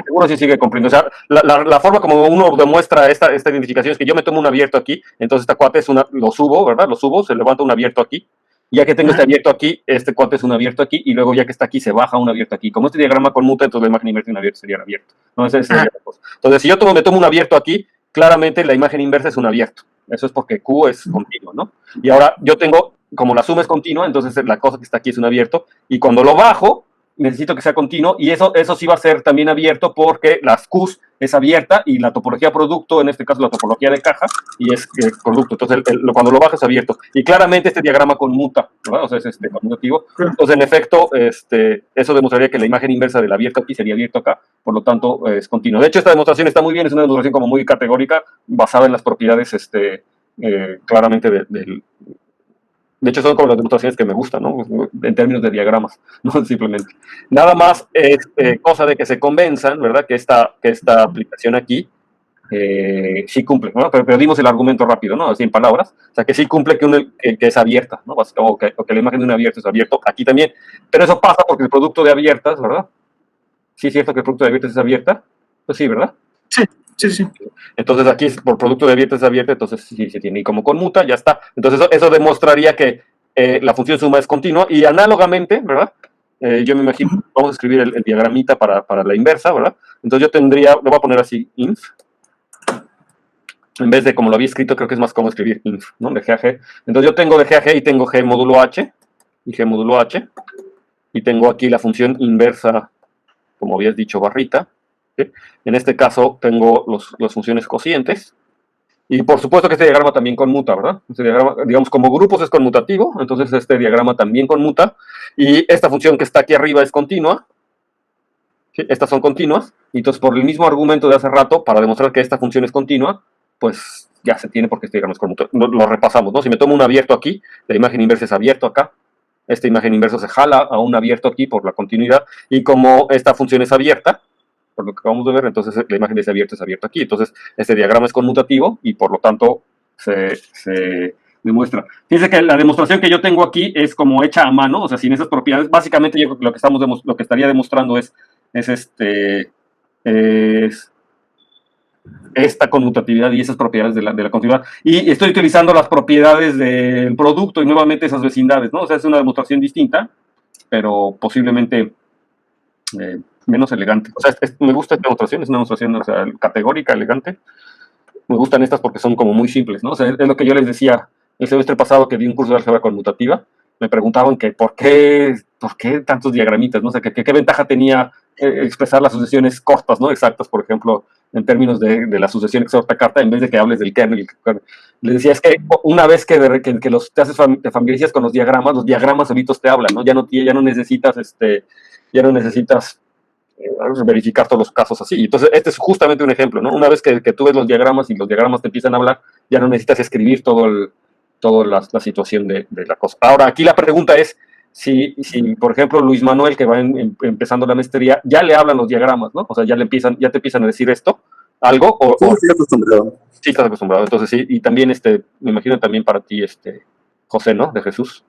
seguro sí sigue cumpliendo. O sea, la forma como uno demuestra esta identificación es que yo me tomo un abierto aquí, entonces esta cuate lo subo, ¿verdad? Lo subo, se levanta un abierto aquí. Ya que tengo este abierto aquí, este cuate es un abierto aquí, y luego ya que está aquí, se baja un abierto aquí. Como este diagrama conmuta, entonces la imagen inversa de un abierto sería un abierto. ¿No? Esa sería la cosa. Entonces, si yo me tomo un abierto aquí, claramente la imagen inversa es un abierto. Eso es porque Q es continuo, ¿no? Y ahora yo tengo, como la suma es continua, entonces la cosa que está aquí es un abierto, y cuando lo bajo, necesito que sea continuo, y eso sí va a ser también abierto porque las Qs es abierta y la topología producto, en este caso la topología de caja, y es producto. Entonces, cuando lo bajo es abierto. Y claramente este diagrama conmuta, ¿verdad? O sea, es conmutativo. Entonces, en efecto, eso demostraría que la imagen inversa del abierto aquí sería abierto acá, por lo tanto, es continuo. De hecho, esta demostración está muy bien, es una demostración como muy categórica, basada en las propiedades claramente De hecho, son como las demostraciones que me gustan, ¿no? En términos de diagramas, no simplemente. Nada más es cosa de que se convenzan, ¿verdad? Que esta aplicación aquí sí cumple, ¿no? Pero dimos el argumento rápido, ¿no? Así en palabras. O sea, que sí cumple que es abierta, ¿no? O que la imagen de un abierto es abierto aquí también. Pero eso pasa porque el producto de abiertas, ¿verdad? Sí es cierto que el producto de abiertas es abierta. Pues sí, ¿verdad? Sí, sí, sí. Entonces aquí por producto de abierta es abierta, entonces sí se tiene y como conmuta, ya está. Entonces eso demostraría que la función suma es continua y análogamente, ¿verdad? Yo me imagino, vamos a escribir el diagramita para la inversa, ¿verdad? Entonces yo tendría, lo voy a poner así, inf, en vez de como lo había escrito, creo que es más cómodo escribir inf, ¿no? De G a G. Entonces yo tengo de G a G y tengo G módulo H, y G módulo H, y tengo aquí la función inversa, como habías dicho, barrita. ¿Sí? En este caso tengo las funciones cocientes, y por supuesto que este diagrama también conmuta, ¿verdad? Este diagrama, digamos, como grupos es conmutativo, entonces este diagrama también conmuta, y esta función que está aquí arriba es continua, ¿sí? Estas son continuas, y entonces por el mismo argumento de hace rato, para demostrar que esta función es continua, pues ya se tiene porque este diagrama es conmuta. Lo repasamos, ¿no? Si me tomo un abierto aquí, la imagen inversa es abierto acá, esta imagen inversa se jala a un abierto aquí por la continuidad, y como esta función es abierta, por lo que acabamos de ver, entonces la imagen de ese abierto es abierto aquí. Entonces, este diagrama es conmutativo y por lo tanto se demuestra. Fíjense que la demostración que yo tengo aquí es como hecha a mano, o sea, sin esas propiedades. Básicamente, yo lo que estaría demostrando es esta conmutatividad y esas propiedades de la continuidad. Y estoy utilizando las propiedades del producto y nuevamente esas vecindades, ¿no? O sea, es una demostración distinta, pero posiblemente menos elegante. O sea, me gusta esta demostración, es una demostración, o sea, categórica, elegante. Me gustan estas porque son como muy simples, ¿no? O sea, es lo que yo les decía el semestre pasado que di un curso de álgebra conmutativa. Me preguntaban que por qué tantos diagramitas, ¿no? O sea, que qué ventaja tenía expresar las sucesiones cortas, ¿no? Exactas, por ejemplo, en términos de la sucesión exorta carta, en vez de que hables del kernel. Les decía, es que una vez que te familiarizas con los diagramas solitos te hablan, ¿no? Ya no necesitas, verificar todos los casos así. Entonces, este es justamente un ejemplo, ¿no? Una vez que tú ves los diagramas y los diagramas te empiezan a hablar, ya no necesitas escribir toda la situación de la cosa. Ahora, aquí la pregunta es, si por ejemplo, Luis Manuel, que va empezando la maestría, ya le hablan los diagramas, ¿no? O sea, ya te empiezan a decir esto, algo, Sí, estoy acostumbrado. Sí, estás acostumbrado. Entonces, sí, y también, me imagino también para ti, José, ¿no? De Jesús.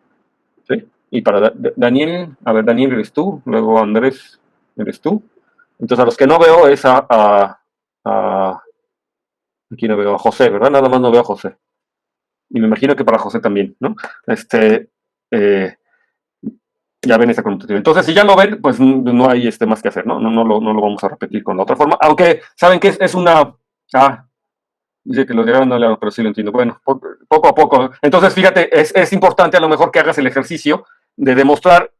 ¿Sí? Y para Daniel, a ver, Daniel eres tú, luego Andrés eres tú. Entonces, a los que no veo es aquí no veo a José, ¿verdad? Nada más no veo a José. Y me imagino que para José también, ¿no? Ya ven esta connotación. Entonces, si ya lo ven, pues no hay más que hacer, ¿no? No lo vamos a repetir con la otra forma. Aunque, ¿saben qué? Es una... dice que lo diagramas no le hago, pero sí lo entiendo. Bueno, poco a poco. Entonces, fíjate, es importante a lo mejor que hagas el ejercicio de demostrar,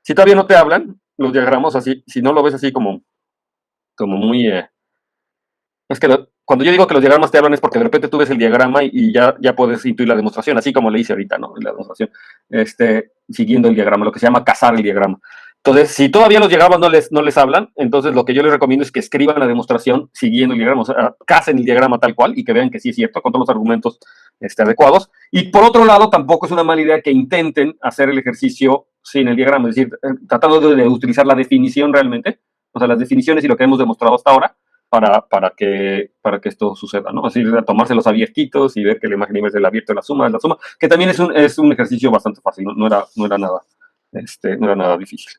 si todavía no te hablan los diagramas así, si no lo ves así como muy... es que cuando yo digo que los diagramas te hablan es porque de repente tú ves el diagrama y ya puedes intuir la demostración, así como le hice ahorita, ¿no? La demostración, siguiendo el diagrama, lo que se llama cazar el diagrama. Entonces, si todavía los diagramas no les hablan, entonces lo que yo les recomiendo es que escriban la demostración siguiendo el diagrama, o sea, casen el diagrama tal cual y que vean que sí es cierto, con todos los argumentos adecuados. Y por otro lado, tampoco es una mala idea que intenten hacer el ejercicio sin el diagrama, es decir, tratando de utilizar la definición realmente, o sea, las definiciones y lo que hemos demostrado hasta ahora, para que esto suceda, ¿no? Es decir, tomarse los abiertitos y ver que la imagen inversa del abierto es la suma, que también es un ejercicio bastante fácil, no era nada difícil.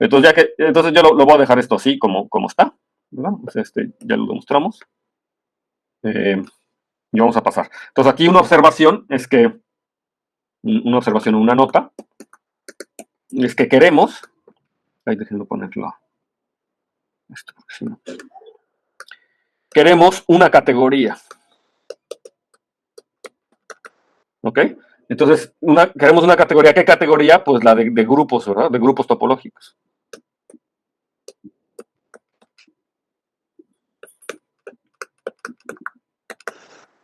Entonces yo lo voy a dejar esto así como está, ¿verdad? Pues ya lo demostramos. Y vamos a pasar. Entonces aquí una observación, una nota, es que queremos, ahí déjenme ponerlo, esto porque si no, queremos una categoría. ¿Ok? Entonces, queremos una categoría. ¿Qué categoría? Pues la de grupos, ¿verdad? De grupos topológicos.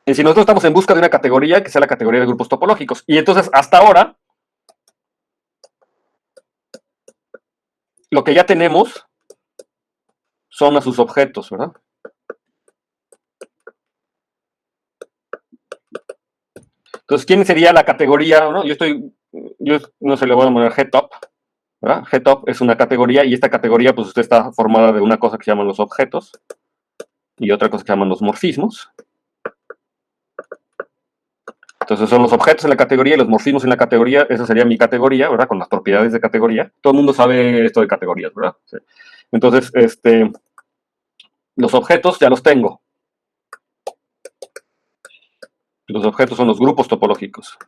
Y si nosotros estamos en busca de una categoría, que sea la categoría de grupos topológicos. Y entonces, hasta ahora, lo que ya tenemos son a sus objetos, ¿verdad? Entonces, ¿quién sería la categoría? ¿No? Yo no sé, le voy a poner GTOP, ¿verdad? GTOP es una categoría y esta categoría, pues usted está formada de una cosa que se llaman los objetos y otra cosa que se llaman los morfismos. Entonces son los objetos en la categoría y los morfismos en la categoría. Esa sería mi categoría, ¿verdad? Con las propiedades de categoría. Todo el mundo sabe esto de categorías, ¿verdad? Sí. Entonces, los objetos ya los tengo. Los objetos son los grupos topológicos.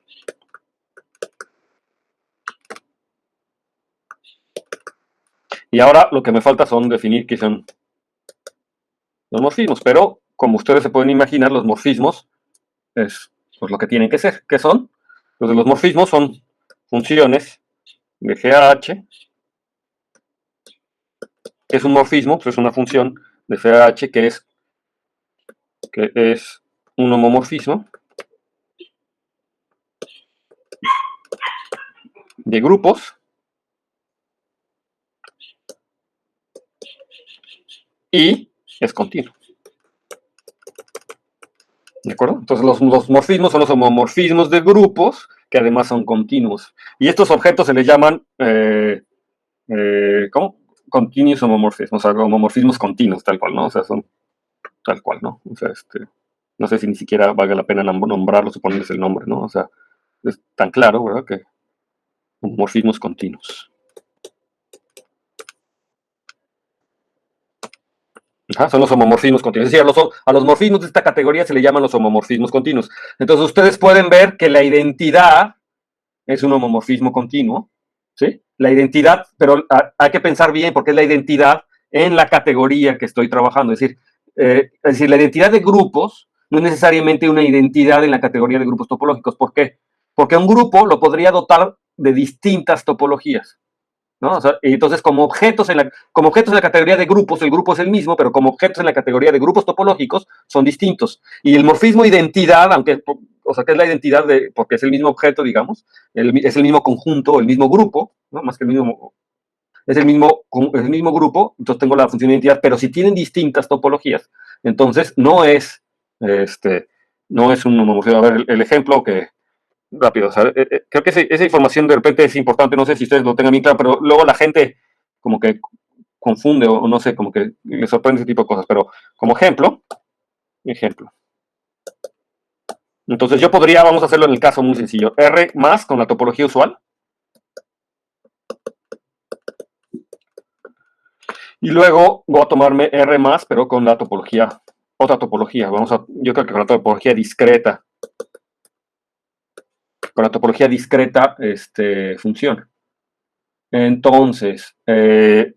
Y ahora lo que me falta son definir qué son los morfismos. Pero, como ustedes se pueden imaginar, los morfismos es pues, lo que tienen que ser. ¿Qué son? Los morfismos son funciones de GAH. ¿Qué es un morfismo? Pues es una función de GAH que es un homomorfismo de grupos y es continuo. ¿De acuerdo? Entonces los morfismos son los homomorfismos de grupos que además son continuos. Y estos objetos se les llaman, ¿cómo? Continuous homomorfismos, o sea, homomorfismos continuos, tal cual, ¿no? O sea, son tal cual, ¿no? O sea, no sé si ni siquiera valga la pena nombrarlos o ponerles el nombre, ¿no? O sea, es tan claro, ¿verdad? Que homomorfismos continuos. Ajá, son los homomorfismos continuos. Es decir, a los morfismos de esta categoría se le llaman los homomorfismos continuos. Entonces ustedes pueden ver que la identidad es un homomorfismo continuo, ¿sí? La identidad, pero hay que pensar bien porque es la identidad en la categoría que estoy trabajando. Es decir, la identidad de grupos no es necesariamente una identidad en la categoría de grupos topológicos. ¿Por qué? Porque un grupo lo podría dotar de distintas topologías, ¿no? O sea, y entonces, como objetos en la categoría de grupos, el grupo es el mismo, pero como objetos en la categoría de grupos topológicos son distintos. Y el morfismo identidad, aunque, o sea, que es la identidad porque es el mismo objeto, digamos, es el mismo conjunto, el mismo grupo, ¿no? Más que el mismo, es el mismo grupo, entonces tengo la función de identidad, pero si tienen distintas topologías, entonces no es un homomorfismo. A ver, el ejemplo que rápido. O sea, creo que esa información de repente es importante, no sé si ustedes lo tengan bien claro, pero luego la gente como que confunde o no sé, como que le sorprende ese tipo de cosas. Pero como ejemplo. Entonces yo vamos a hacerlo en el caso muy sencillo. R más con la topología usual. Y luego voy a tomarme R más, pero con la otra topología. Yo creo que con la topología discreta. Con la topología discreta funciona. Entonces, ahora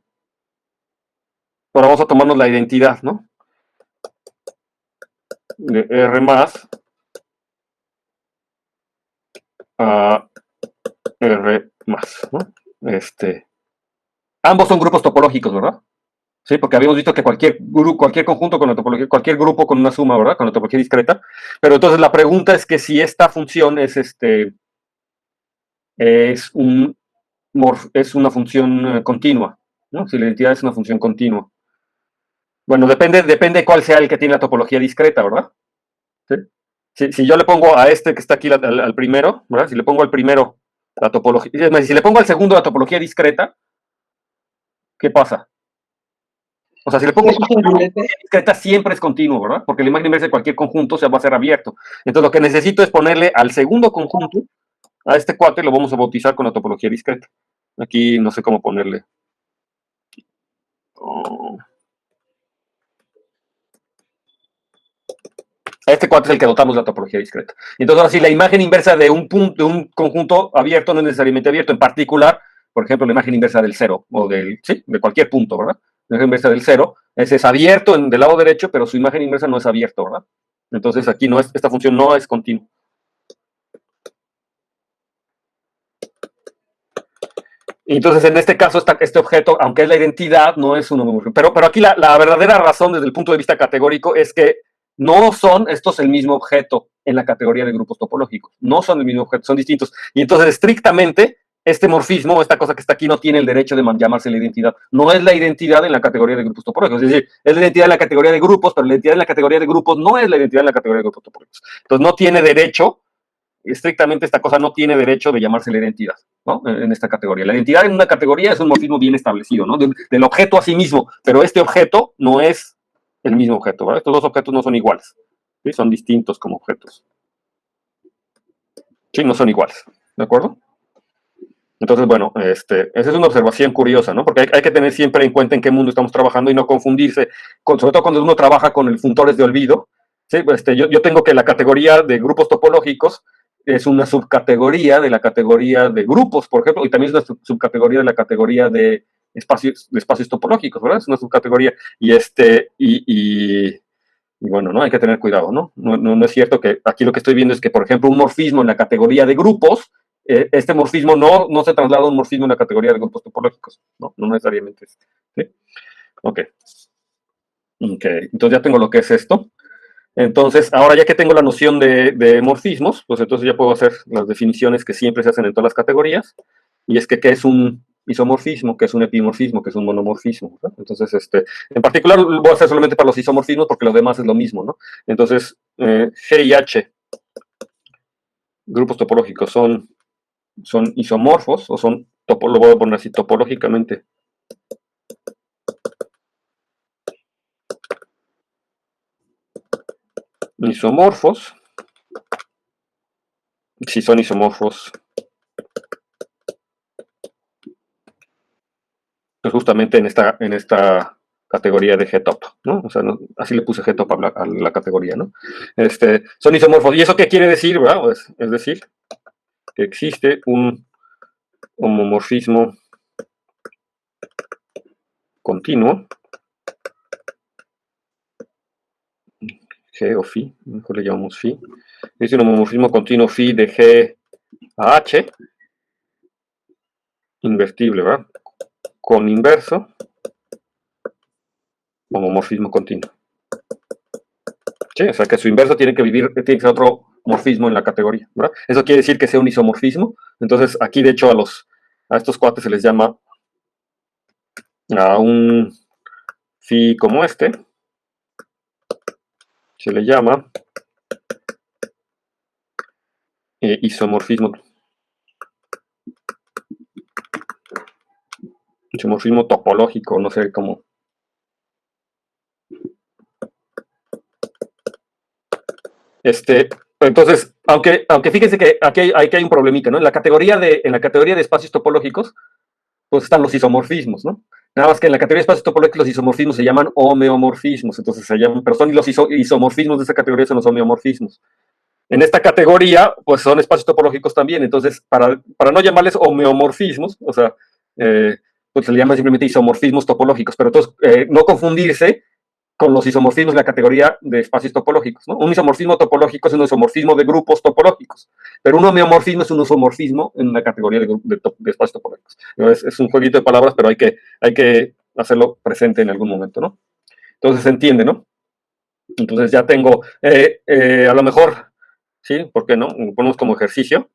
vamos a tomarnos la identidad, ¿no? De R más a R más, ¿no? Ambos son grupos topológicos, ¿verdad? Sí, porque habíamos visto que cualquier conjunto con la topología, cualquier grupo con una suma, ¿verdad? Con la topología discreta. Pero entonces la pregunta es que si esta función es una función continua, ¿no? Si la identidad es una función continua. Bueno, depende cuál sea el que tiene la topología discreta, ¿verdad? ¿Sí? Si yo le pongo a este que está aquí al primero, ¿verdad? Si le pongo al primero la topología, si le pongo al segundo la topología discreta, ¿qué pasa? O sea, si le pongo discreta siempre es continuo, ¿verdad? Porque la imagen inversa de cualquier conjunto va a ser abierto. Entonces lo que necesito es ponerle al segundo conjunto, a este cuate lo vamos a bautizar con la topología discreta. Aquí no sé cómo ponerle. A este cuate es el que dotamos de la topología discreta. Entonces ahora sí, la imagen inversa de un conjunto abierto no es necesariamente abierto. En particular, por ejemplo, la imagen inversa del cero o de cualquier punto, ¿verdad? La imagen inversa del cero es abierto del lado derecho, pero su imagen inversa no es abierto, ¿verdad? Entonces aquí esta función no es continua. Y entonces en este caso este objeto, aunque es la identidad, no es un homomorfismo. Pero aquí la verdadera razón desde el punto de vista categórico es que no son estos el mismo objeto en la categoría de grupos topológicos. No son el mismo objeto, son distintos. Y entonces estrictamente este morfismo, esta cosa que está aquí, no tiene el derecho de llamarse la identidad. No es la identidad en la categoría de grupos topológicos. Es decir, es la identidad en la categoría de grupos, pero la identidad en la categoría de grupos no es la identidad en la categoría de grupos topológicos. Entonces no tiene derecho estrictamente esta cosa no tiene derecho de llamarse la identidad, ¿no? En esta categoría. La identidad en una categoría es un morfismo bien establecido, ¿no? Del objeto a sí mismo, pero este objeto no es el mismo objeto, ¿verdad? Estos dos objetos no son iguales, ¿sí? Son distintos como objetos. Sí, no son iguales, ¿de acuerdo? Entonces, bueno, esa es una observación curiosa, ¿no? Porque hay que tener siempre en cuenta en qué mundo estamos trabajando y no confundirse, sobre todo cuando uno trabaja con el funtores de olvido. ¿Sí? Yo tengo que la categoría de grupos topológicos es una subcategoría de la categoría de grupos, por ejemplo, y también es una subcategoría de la categoría de espacios topológicos, ¿verdad? Es una subcategoría. Y bueno, ¿no? Hay que tener cuidado, ¿no? No es cierto que aquí lo que estoy viendo es que, por ejemplo, un morfismo en la categoría de grupos, este morfismo no se traslada a un morfismo en la categoría de grupos topológicos, ¿no? No necesariamente. ¿Sí? Ok. Entonces ya tengo lo que es esto. Entonces, ahora ya que tengo la noción de morfismos, pues entonces ya puedo hacer las definiciones que siempre se hacen en todas las categorías. Y es que, ¿qué es un isomorfismo? ¿Qué es un epimorfismo? ¿Qué es un monomorfismo? ¿No? Entonces, en particular lo voy a hacer solamente para los isomorfismos porque los demás es lo mismo, ¿no? Entonces, G y H, grupos topológicos, son isomorfos o lo voy a poner así, topológicamente isomorfos. Si son isomorfos, pues justamente en esta categoría de G-top, ¿no? O sea, así le puse G-top a la categoría, ¿no? Son isomorfos. ¿Y eso qué quiere decir, verdad? Pues, es decir, que existe un homomorfismo continuo, G o phi, mejor le llamamos phi. Es un homomorfismo continuo phi de G a H, invertible, ¿verdad? Con inverso, homomorfismo continuo. Sí, o sea que su inverso tiene que ser otro morfismo en la categoría, ¿verdad? Eso quiere decir que sea un isomorfismo. Entonces, aquí de hecho a estos cuates se les llama a un phi como este, se le llama isomorfismo topológico, no sé cómo. Entonces, aunque fíjense que aquí hay un problemita, ¿no? En la categoría de espacios topológicos, pues están los isomorfismos, ¿no? Nada más que en la categoría de espacios topológicos los isomorfismos se llaman homeomorfismos, entonces se llaman, pero son los isomorfismos de esa categoría son los homeomorfismos. En esta categoría, pues son espacios topológicos también, entonces para no llamarles homeomorfismos, o sea, pues se le llama simplemente isomorfismos topológicos, pero entonces no confundirse con los isomorfismos de la categoría de espacios topológicos, ¿no? Un isomorfismo topológico es un isomorfismo de grupos topológicos, pero un homeomorfismo es un isomorfismo en la categoría de espacios topológicos. Es un jueguito de palabras, pero hay que hacerlo presente en algún momento, ¿no? Entonces se entiende, ¿no? Entonces ya tengo, a lo mejor, ¿sí? ¿Por qué no? Lo ponemos como ejercicio.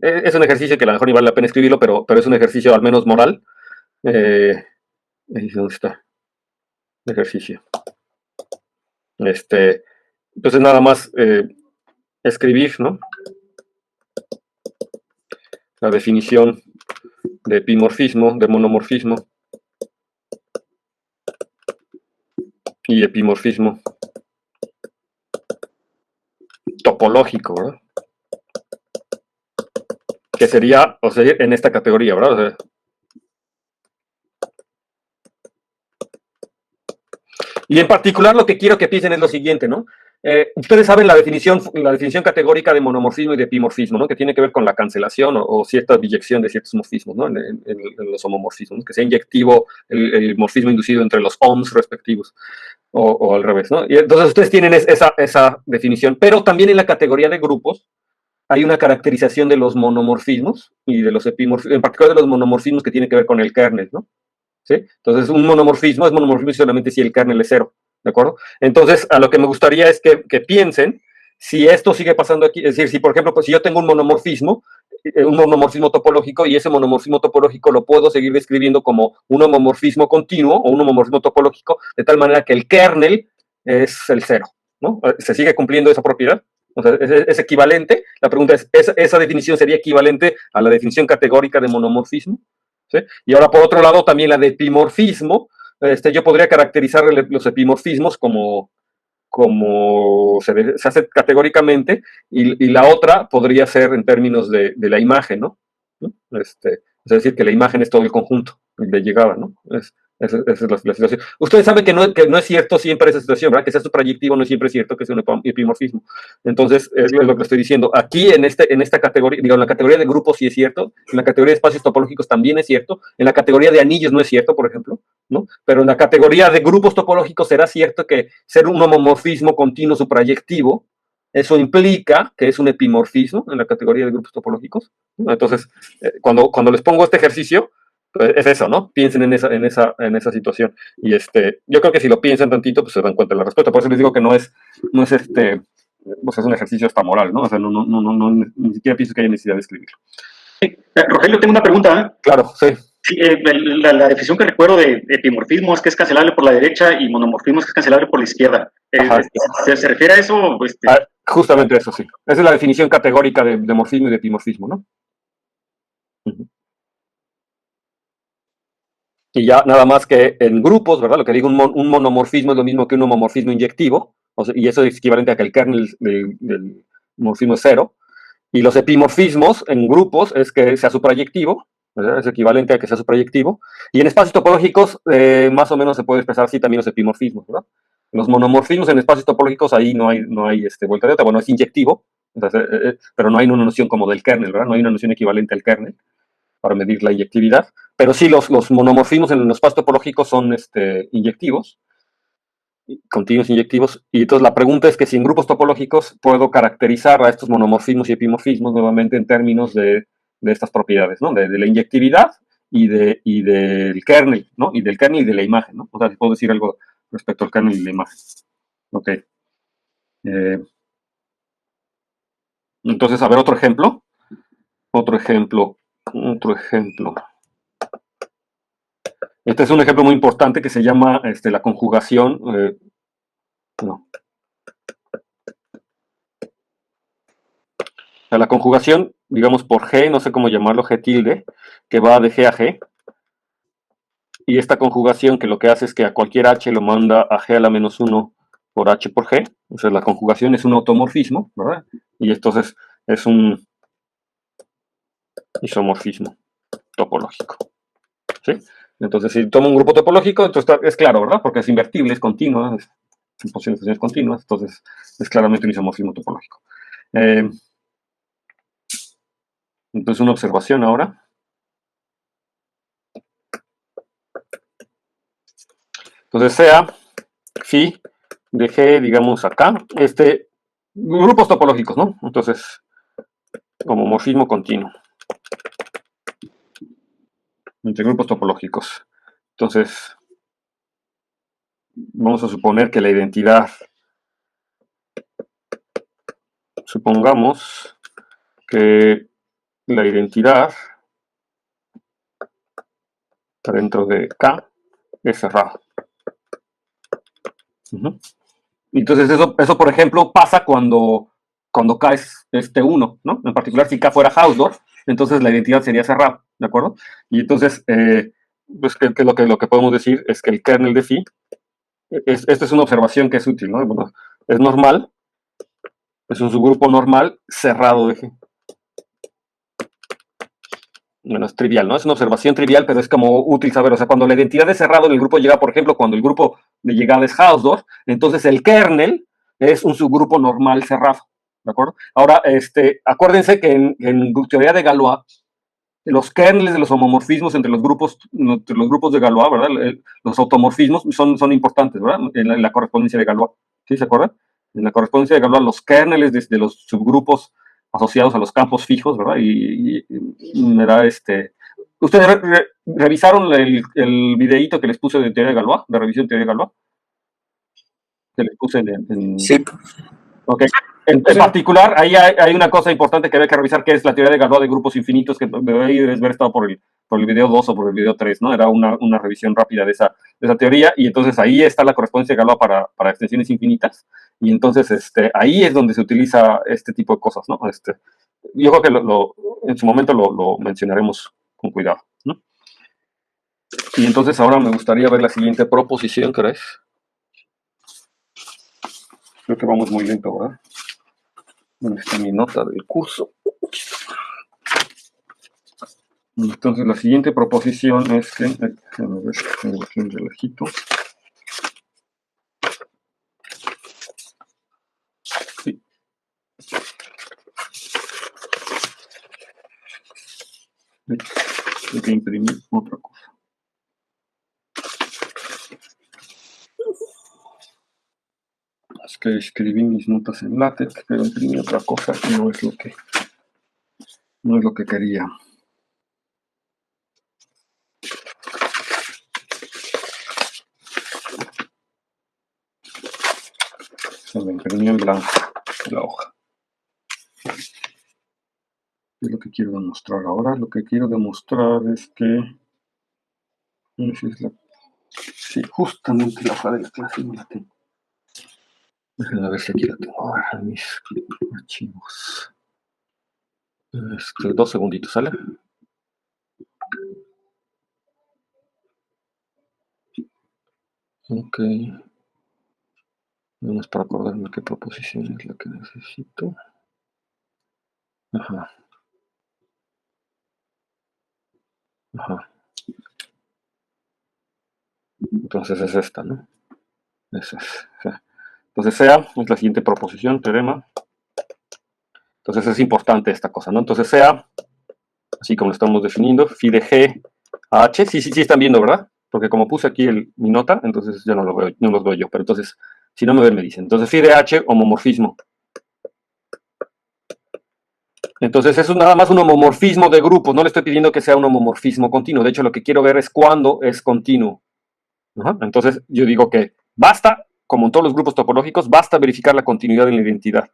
Es un ejercicio que a lo mejor ni vale la pena escribirlo, pero es un ejercicio al menos moral. ¿Dónde está? Ejercicio. Entonces nada más escribir, ¿no? La definición de epimorfismo, de monomorfismo y epimorfismo topológico, ¿verdad? Que sería, o sea, en esta categoría, ¿verdad? O sea, y en particular lo que quiero que piensen es lo siguiente, ¿no? Ustedes saben la definición categórica de monomorfismo y de epimorfismo, ¿no? Que tiene que ver con la cancelación o cierta biyección de ciertos morfismos, ¿no? En los homomorfismos, ¿no? Que sea inyectivo el morfismo inducido entre los ohms respectivos o al revés, ¿no? Y entonces ustedes tienen esa definición, pero también en la categoría de grupos hay una caracterización de los monomorfismos y de los epimorfismos, en particular de los monomorfismos que tienen que ver con el kernel, ¿no? ¿Sí? Entonces, un monomorfismo es monomorfismo solamente si el kernel es cero, ¿de acuerdo? Entonces, a lo que me gustaría es que piensen si esto sigue pasando aquí, es decir, si por ejemplo, pues si yo tengo un monomorfismo topológico y ese monomorfismo topológico lo puedo seguir describiendo como un homomorfismo continuo o un homomorfismo topológico, de tal manera que el kernel es el cero, ¿no? ¿Se sigue cumpliendo esa propiedad? O sea, es equivalente. La pregunta es, ¿esa definición sería equivalente a la definición categórica de monomorfismo? ¿Sí? Y ahora, por otro lado, también la de epimorfismo. Yo podría caracterizar los epimorfismos como se hace categóricamente, y la otra podría ser en términos de la imagen, ¿no? Es decir, que la imagen es todo el conjunto de llegada, ¿no? Esa es la situación. Ustedes saben que no es cierto siempre esa situación, ¿verdad? Que sea suprayectivo no es siempre cierto que sea un epimorfismo. Entonces, es lo que estoy diciendo. Aquí, en esta categoría, digo, en la categoría de grupos sí es cierto, en la categoría de espacios topológicos también es cierto, en la categoría de anillos no es cierto, por ejemplo, ¿no? Pero en la categoría de grupos topológicos será cierto que ser un homomorfismo continuo suprayectivo, eso implica que es un epimorfismo en la categoría de grupos topológicos, ¿no? Entonces, cuando les pongo este ejercicio, pues es eso, ¿no? Piensen en esa situación. Y yo creo que si lo piensan tantito, pues se dan cuenta de la respuesta. Por eso les digo que no es pues es un ejercicio hasta moral, ¿no? O sea, ni siquiera pienso que haya necesidad de escribirlo. Rogelio, tengo una pregunta. Claro, sí. Sí, la definición que recuerdo de epimorfismo es que es cancelable por la derecha y monomorfismo es que es cancelable por la izquierda. ¿Se refiere a eso? Justamente eso, sí. Esa es la definición categórica de morfismo y de epimorfismo, ¿no? Uh-huh. Y ya nada más que en grupos, ¿verdad? Lo que digo, un monomorfismo es lo mismo que un homomorfismo inyectivo, y eso es equivalente a que el kernel del morfismo es 0. Y los epimorfismos en grupos es que sea suprayectivo, ¿verdad? Es equivalente a que sea suprayectivo. Y en espacios topológicos, más o menos se puede expresar así también los epimorfismos, ¿verdad? Los monomorfismos en espacios topológicos, ahí no hay vuelta de otra. Bueno, es inyectivo, pero no hay una noción como del kernel, ¿verdad? No hay una noción equivalente al kernel para medir la inyectividad. Pero sí, los monomorfismos en los espacios topológicos son inyectivos, continuos inyectivos, y entonces la pregunta es que si en grupos topológicos puedo caracterizar a estos monomorfismos y epimorfismos nuevamente en términos de estas propiedades, ¿no? De la inyectividad y del kernel, ¿no? Y del kernel y de la imagen, ¿no? O sea, si puedo decir algo respecto al kernel y la imagen. Ok. Entonces, a ver, otro ejemplo. Este es un ejemplo muy importante que se llama la conjugación. La conjugación, digamos, por G, no sé cómo llamarlo, G tilde, que va de G a G. Y esta conjugación que lo que hace es que a cualquier H lo manda a G a la menos 1 por H por G. O sea, la conjugación es un automorfismo, ¿verdad? Y entonces es un isomorfismo topológico. ¿Sí? Entonces, si tomo un grupo topológico, entonces es claro, ¿verdad? Porque es invertible, es continua, son posiciones continuas, entonces es claramente un isomorfismo topológico. Entonces, una observación ahora. Entonces, sea phi de G, digamos acá, grupos topológicos, ¿no? Entonces, homomorfismo continuo entre grupos topológicos. Entonces, vamos a suponer que la identidad, supongamos que la identidad dentro de K es cerrada. Entonces eso, por ejemplo, pasa cuando K es 1, ¿no? En particular, si K fuera Hausdorff, entonces la identidad sería cerrada, ¿de acuerdo? Y entonces, pues lo que podemos decir es que el kernel de phi, esta es una observación que es útil, ¿no? Bueno, es normal, es un subgrupo normal cerrado de G. Bueno, es trivial, ¿no? Es una observación trivial, pero es como útil saber. O sea, cuando la identidad de cerrado en el grupo llega, por ejemplo, cuando el grupo de llegada es Hausdorff, entonces el kernel es un subgrupo normal cerrado, ¿de acuerdo? Ahora, acuérdense que en teoría de Galois, los kernels de los homomorfismos entre los grupos de Galois, ¿verdad? Los automorfismos son importantes, ¿verdad? En la correspondencia de Galois, ¿sí se acuerdan? En la correspondencia de Galois, los kernels de los subgrupos asociados a los campos fijos, ¿verdad? Y me da ¿Ustedes revisaron el videíto que les puse de teoría de Galois, de revisión de teoría de Galois? Que les puse en... Sí. Ok. En particular, ahí hay una cosa importante que hay que revisar, que es la teoría de Galois de grupos infinitos, que debería haber estado por el video 2 o por el video 3, ¿no? Era una revisión rápida de esa teoría, y entonces ahí está la correspondencia de Galois para extensiones infinitas. Y entonces ahí es donde se utiliza este tipo de cosas, ¿no? Yo creo que en su momento lo mencionaremos con cuidado, ¿no? Y entonces ahora me gustaría ver la siguiente proposición, ¿crees? Creo que vamos muy lento, ¿verdad? ¿Dónde está mi nota del curso? Entonces la siguiente proposición es que, déjame ver, tengo aquí un relojito. Sí. Hay que imprimir otra cosa. Es que escribí mis notas en látex, pero imprimí otra cosa y no es lo que quería. Se me imprimió en blanco la hoja. Es lo que quiero demostrar ahora. Lo que quiero demostrar es que... Sí, justamente la hoja de la clase no la tengo. Déjenme ver si aquí la tengo ahora en mis archivos. 2 segunditos, ¿sale? Ok. Vamos para acordarme qué proposición es la que necesito. Ajá. Ajá. Entonces es esta, ¿no? Esa es. Entonces sea es la siguiente proposición, teorema. Entonces es importante esta cosa, ¿no? Entonces sea, así como lo estamos definiendo, phi de G a H. Sí están viendo, ¿verdad? Porque como puse aquí mi nota, entonces ya no los veo yo. Pero entonces, si no me ven, me dicen. Entonces phi de H, homomorfismo. Entonces eso es nada más un homomorfismo de grupos. No le estoy pidiendo que sea un homomorfismo continuo. De hecho, lo que quiero ver es cuándo es continuo. Ajá. Entonces yo digo que basta, como en todos los grupos topológicos, basta verificar la continuidad en la identidad.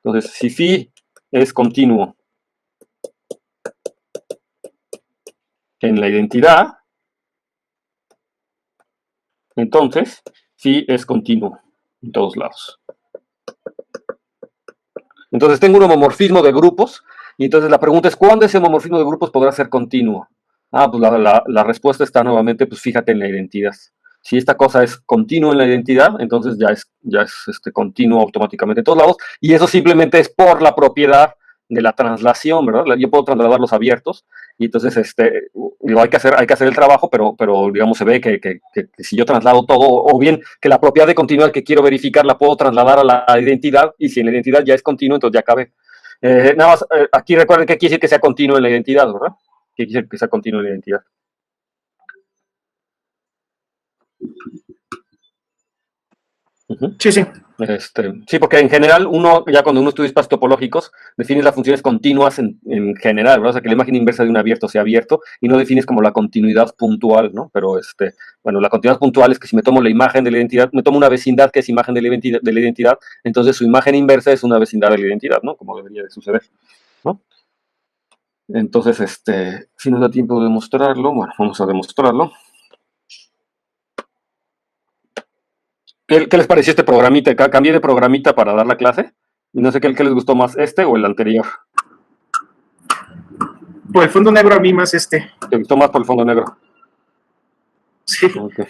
Entonces, si phi es continuo en la identidad, entonces phi es continuo en todos lados. Entonces tengo un homomorfismo de grupos, y entonces la pregunta es, ¿cuándo ese homomorfismo de grupos podrá ser continuo? Pues la respuesta está nuevamente, pues fíjate en la identidad. Si esta cosa es continua en la identidad, entonces ya es continuo automáticamente en todos lados, y eso simplemente es por la propiedad de la traslación, ¿verdad? Yo puedo trasladarlos abiertos, y entonces hay que hacer el trabajo, pero digamos, se ve que si yo traslado todo, o bien que la propiedad de continuidad que quiero verificar la puedo trasladar a la identidad, y si en la identidad ya es continuo, entonces ya cabe. Nada más, aquí recuerden que quiere decir que sea continuo en la identidad, ¿verdad? Que quiere decir que sea continuo en la identidad. Sí, sí. Sí, porque en general ya cuando uno estudia espacios topológicos, defines las funciones continuas en general, ¿verdad? O sea, que la imagen inversa de un abierto sea abierto y no defines como la continuidad puntual, ¿no? Pero, bueno, la continuidad puntual es que si me tomo la imagen de la identidad, me tomo una vecindad que es imagen de la identidad, entonces su imagen inversa es una vecindad de la identidad, ¿no? Como debería de suceder, ¿no? Entonces, si nos da tiempo de demostrarlo, bueno, vamos a demostrarlo. ¿Qué les pareció este programita? Cambié de programita para dar la clase. Y no sé qué les gustó más, o el anterior. Por el fondo negro a mí más ¿Te gustó más por el fondo negro? Sí. Okay.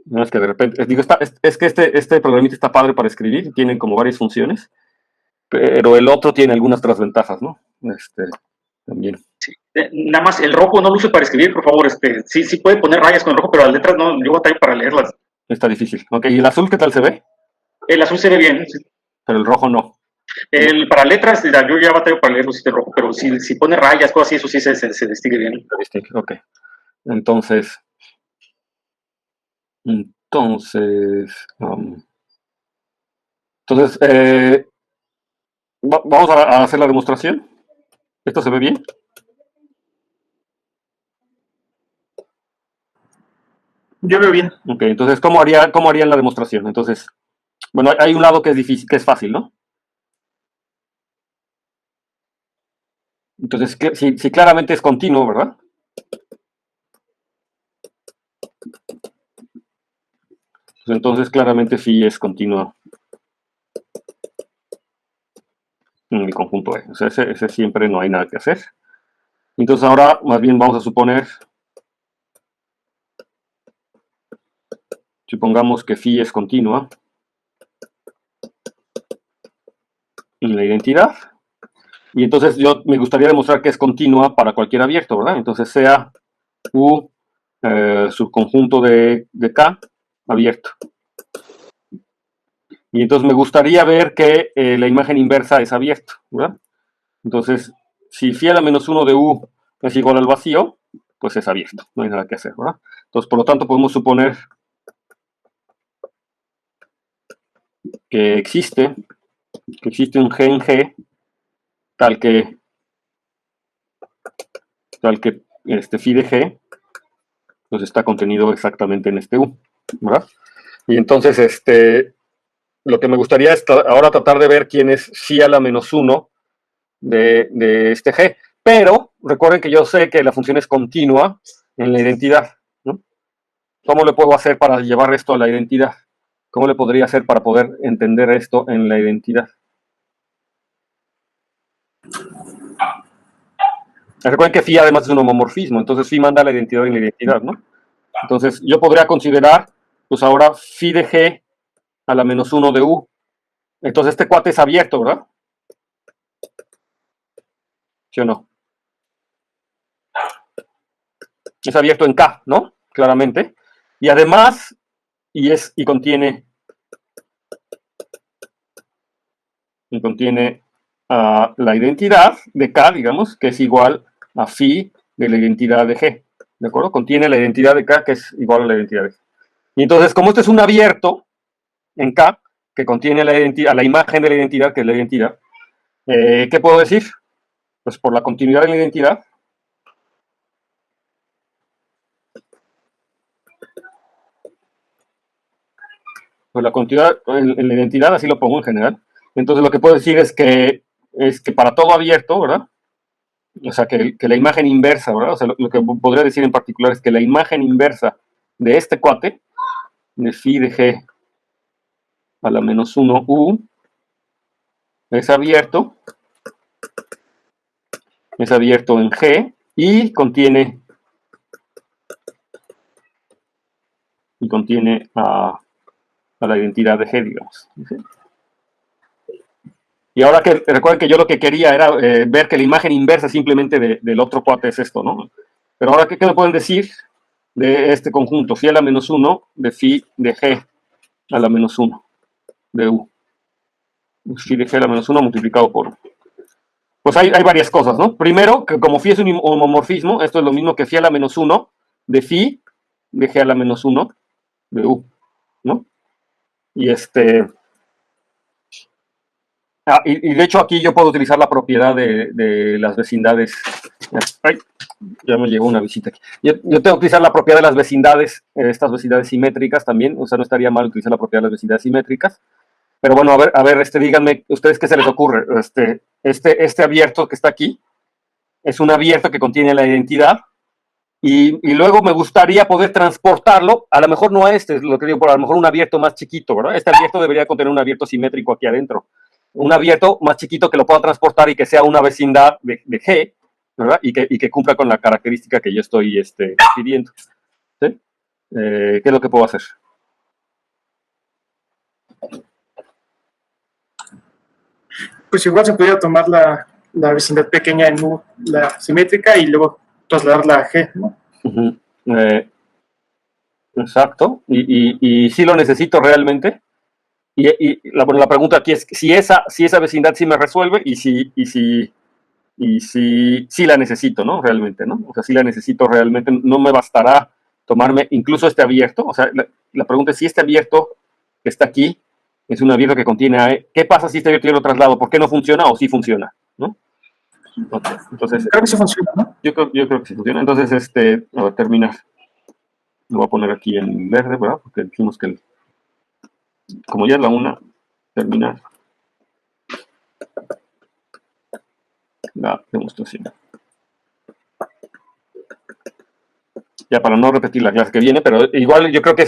No, es que de repente, digo, es que este programita está padre para escribir, tiene como varias funciones, pero el otro tiene algunas otras ventajas, ¿no? También. Sí. Nada más el rojo no lo use para escribir, por favor. Sí puede poner rayas con el rojo, pero las letras no, yo batallo para leerlas. Está difícil. Ok, ¿y el azul qué tal se ve? El azul se ve bien. Sí. Pero el rojo no. Para letras, yo ya batallo para leerlo si rojo, pero si pone rayas, cosas así, eso sí se distingue bien. Se distingue, ok. Entonces, vamos a hacer la demostración. ¿Esto se ve bien? Yo veo bien. Ok, entonces, ¿cómo harían la demostración? Entonces, bueno, hay un lado que es difícil, que es fácil, ¿no? Entonces, si claramente es continuo, ¿verdad? Pues entonces, claramente sí es continuo en el conjunto E. O sea, ese siempre no hay nada que hacer. Entonces ahora más bien vamos a supongamos que phi es continua en la identidad. Y entonces me gustaría demostrar que es continua para cualquier abierto, ¿verdad? Entonces sea U subconjunto de K abierto. Y entonces me gustaría ver que la imagen inversa es abierto, ¿verdad? Entonces, si phi a la menos 1 de U es igual al vacío, pues es abierto, no hay nada que hacer, ¿verdad? Entonces, por lo tanto, podemos suponer que existe un G en G tal que phi de G pues está contenido exactamente en este U, ¿verdad? Y entonces, lo que me gustaría es ahora tratar de ver quién es phi a la menos 1 de este G. Pero recuerden que yo sé que la función es continua en la identidad, ¿no? ¿Cómo le puedo hacer para llevar esto a la identidad? ¿Cómo le podría hacer para poder entender esto en la identidad? Recuerden que phi además es un homomorfismo, entonces phi manda la identidad en la identidad, ¿no? Entonces yo podría considerar, pues ahora phi de G a la menos 1 de U. Entonces este cuate es abierto, ¿verdad? ¿Sí o no? Es abierto en K, ¿no? Claramente. Y además, y contiene la identidad de K, digamos, que es igual a phi de la identidad de G. ¿De acuerdo? Contiene la identidad de K, que es igual a la identidad de G. Y entonces, como esto es un abierto en K, que contiene la imagen de la identidad, que es la identidad, ¿qué puedo decir? Pues por la continuidad de la identidad, pues la continuidad en la identidad, así lo pongo en general. Entonces lo que puedo decir es que para todo abierto, ¿verdad? O sea, que la imagen inversa, ¿verdad? O sea, lo que podría decir en particular es que la imagen inversa de este cuate, de phi de G a la menos 1 U, es abierto en G y contiene a la identidad de G, digamos. ¿Sí? Y ahora que recuerden que yo lo que quería era ver que la imagen inversa simplemente del otro cuate es esto, ¿no? Pero ahora, ¿qué me pueden decir de este conjunto? Phi a la menos 1 de phi de G a la menos 1 de U. Phi de G a la menos 1 multiplicado por... Pues hay varias cosas, ¿no? Primero, que como phi es un homomorfismo, esto es lo mismo que phi a la menos 1 de phi de G a la menos 1 de U, ¿no? Y y de hecho aquí yo puedo utilizar la propiedad de las vecindades. Ay, ya me llegó una visita aquí. Yo tengo que utilizar la propiedad de las vecindades, estas vecindades simétricas también. O sea, no estaría mal utilizar la propiedad de las vecindades simétricas. Pero bueno, a ver, díganme, ¿ustedes qué se les ocurre? Este abierto que está aquí es un abierto que contiene la identidad. Y luego me gustaría poder transportarlo, a lo mejor no a es lo que digo, pero a lo mejor un abierto más chiquito, ¿verdad? Este abierto debería contener un abierto simétrico aquí adentro. Un abierto más chiquito que lo pueda transportar y que sea una vecindad de G, ¿verdad? Y que cumpla con la característica que yo estoy pidiendo. ¿Sí? ¿Qué es lo que puedo hacer? Pues igual se podría tomar la vecindad pequeña en U, la simétrica, y luego trasladarla a G, ¿no? Uh-huh. Exacto. Y si lo necesito realmente. Y la pregunta aquí es si esa vecindad sí me resuelve y si la necesito, ¿no? Realmente, ¿no? O sea, si la necesito realmente, no me bastará tomarme incluso este abierto. O sea, la pregunta es si este abierto que está aquí es un abierto que contiene AE. ¿Qué pasa si este abierto yo lo traslado? ¿Por qué no funciona o sí funciona? ¿No? Okay. Entonces, creo que sí funciona, ¿no? Yo creo que sí funciona. Entonces, a ver, terminar. Lo voy a poner aquí en verde, ¿verdad? Porque dijimos que como ya es la 1, terminar la demostración. Ya para no repetir la clase que viene, pero igual yo creo que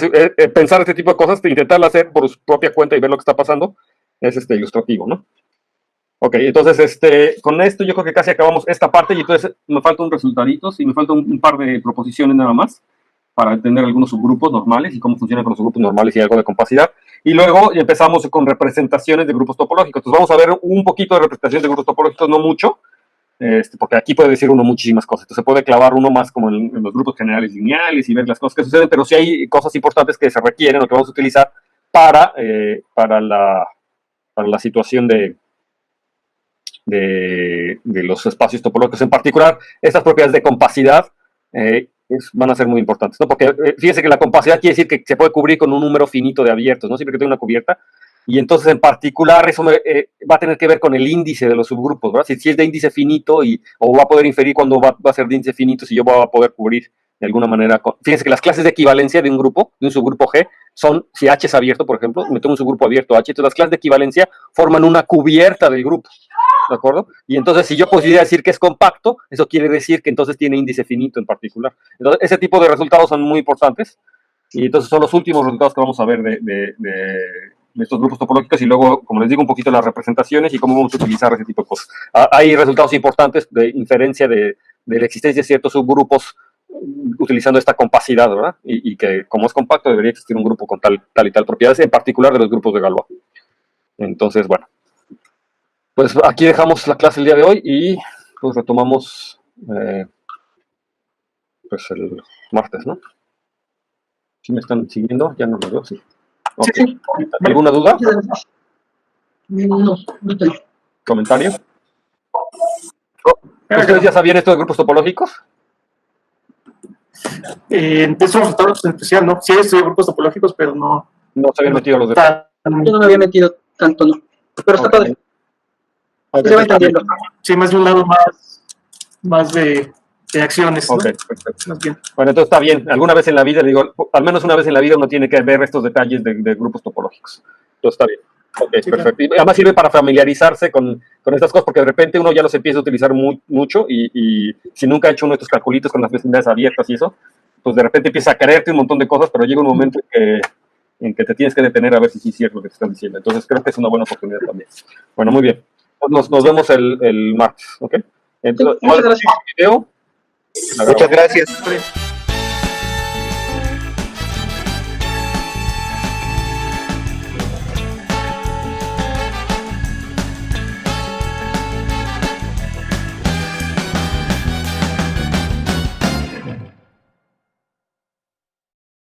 pensar este tipo de cosas, intentarlo hacer por su propia cuenta y ver lo que está pasando, es ilustrativo, ¿no? Ok, entonces con esto yo creo que casi acabamos esta parte y entonces me faltan un resultaditos y me faltan un par de proposiciones nada más para entender algunos subgrupos normales y cómo funcionan con los subgrupos normales y algo de compacidad. Y luego empezamos con representaciones de grupos topológicos. Entonces vamos a ver un poquito de representación de grupos topológicos, no mucho, porque aquí puede decir uno muchísimas cosas. Entonces se puede clavar uno más como en los grupos generales lineales y ver las cosas que suceden, pero sí hay cosas importantes que se requieren o que vamos a utilizar para la situación de los espacios topológicos. En particular, estas propiedades de compacidad van a ser muy importantes, ¿no? Porque fíjense que la compacidad quiere decir que se puede cubrir con un número finito de abiertos, ¿no? Siempre que tenga una cubierta. Y entonces, en particular, eso va a tener que ver con el índice de los subgrupos, ¿verdad? Si es de índice finito o va a poder inferir cuando va a ser de índice finito, si yo voy a poder cubrir de alguna manera. Fíjense que las clases de equivalencia de un grupo, de un subgrupo G, son, si H es abierto, por ejemplo, me tomo un subgrupo abierto H, entonces las clases de equivalencia forman una cubierta del grupo. ¿De acuerdo? Y entonces, si yo pudiera decir que es compacto, eso quiere decir que entonces tiene índice finito en particular. Entonces, ese tipo de resultados son muy importantes. Y entonces son los últimos resultados que vamos a ver de estos grupos topológicos y luego, como les digo, un poquito las representaciones y cómo vamos a utilizar ese tipo de cosas. Hay resultados importantes de inferencia de la existencia de ciertos subgrupos utilizando esta compacidad, ¿verdad? Y que como es compacto debería existir un grupo con tal y tal propiedades, en particular de los grupos de Galois. Entonces, bueno. Pues aquí dejamos la clase el día de hoy y pues retomamos pues el martes, ¿no? ¿Sí me están siguiendo? Ya no lo veo, sí. Okay. Sí. ¿Alguna duda? No, no tengo. ¿Comentario? ¿Ustedes ya sabían esto de grupos topológicos? De esos resultados en especial, ¿no? Sí, estudié grupos topológicos, pero no. No se habían metido los detalles. Yo no me había metido tanto, no. Pero está padre. Se va entendiendo. Sí, más de un lado más de acciones, ¿no? Ok, perfecto. Más bien. Bueno, entonces está bien. Alguna vez en la vida, digo, al menos una vez en la vida uno tiene que ver estos detalles de grupos topológicos. Entonces está bien. Ok, sí, perfecto. Y además sirve para familiarizarse con estas cosas, porque de repente uno ya los empieza a utilizar mucho y si nunca ha hecho uno de estos calculitos con las vecindades abiertas y eso, pues de repente empieza a creerte un montón de cosas, pero llega un momento en que te tienes que detener a ver si sí es cierto lo que te están diciendo. Entonces creo que es una buena oportunidad también. Bueno, muy bien. Nos vemos el martes, ¿ok? Entonces, Muchas gracias. Video. Muchas gracias.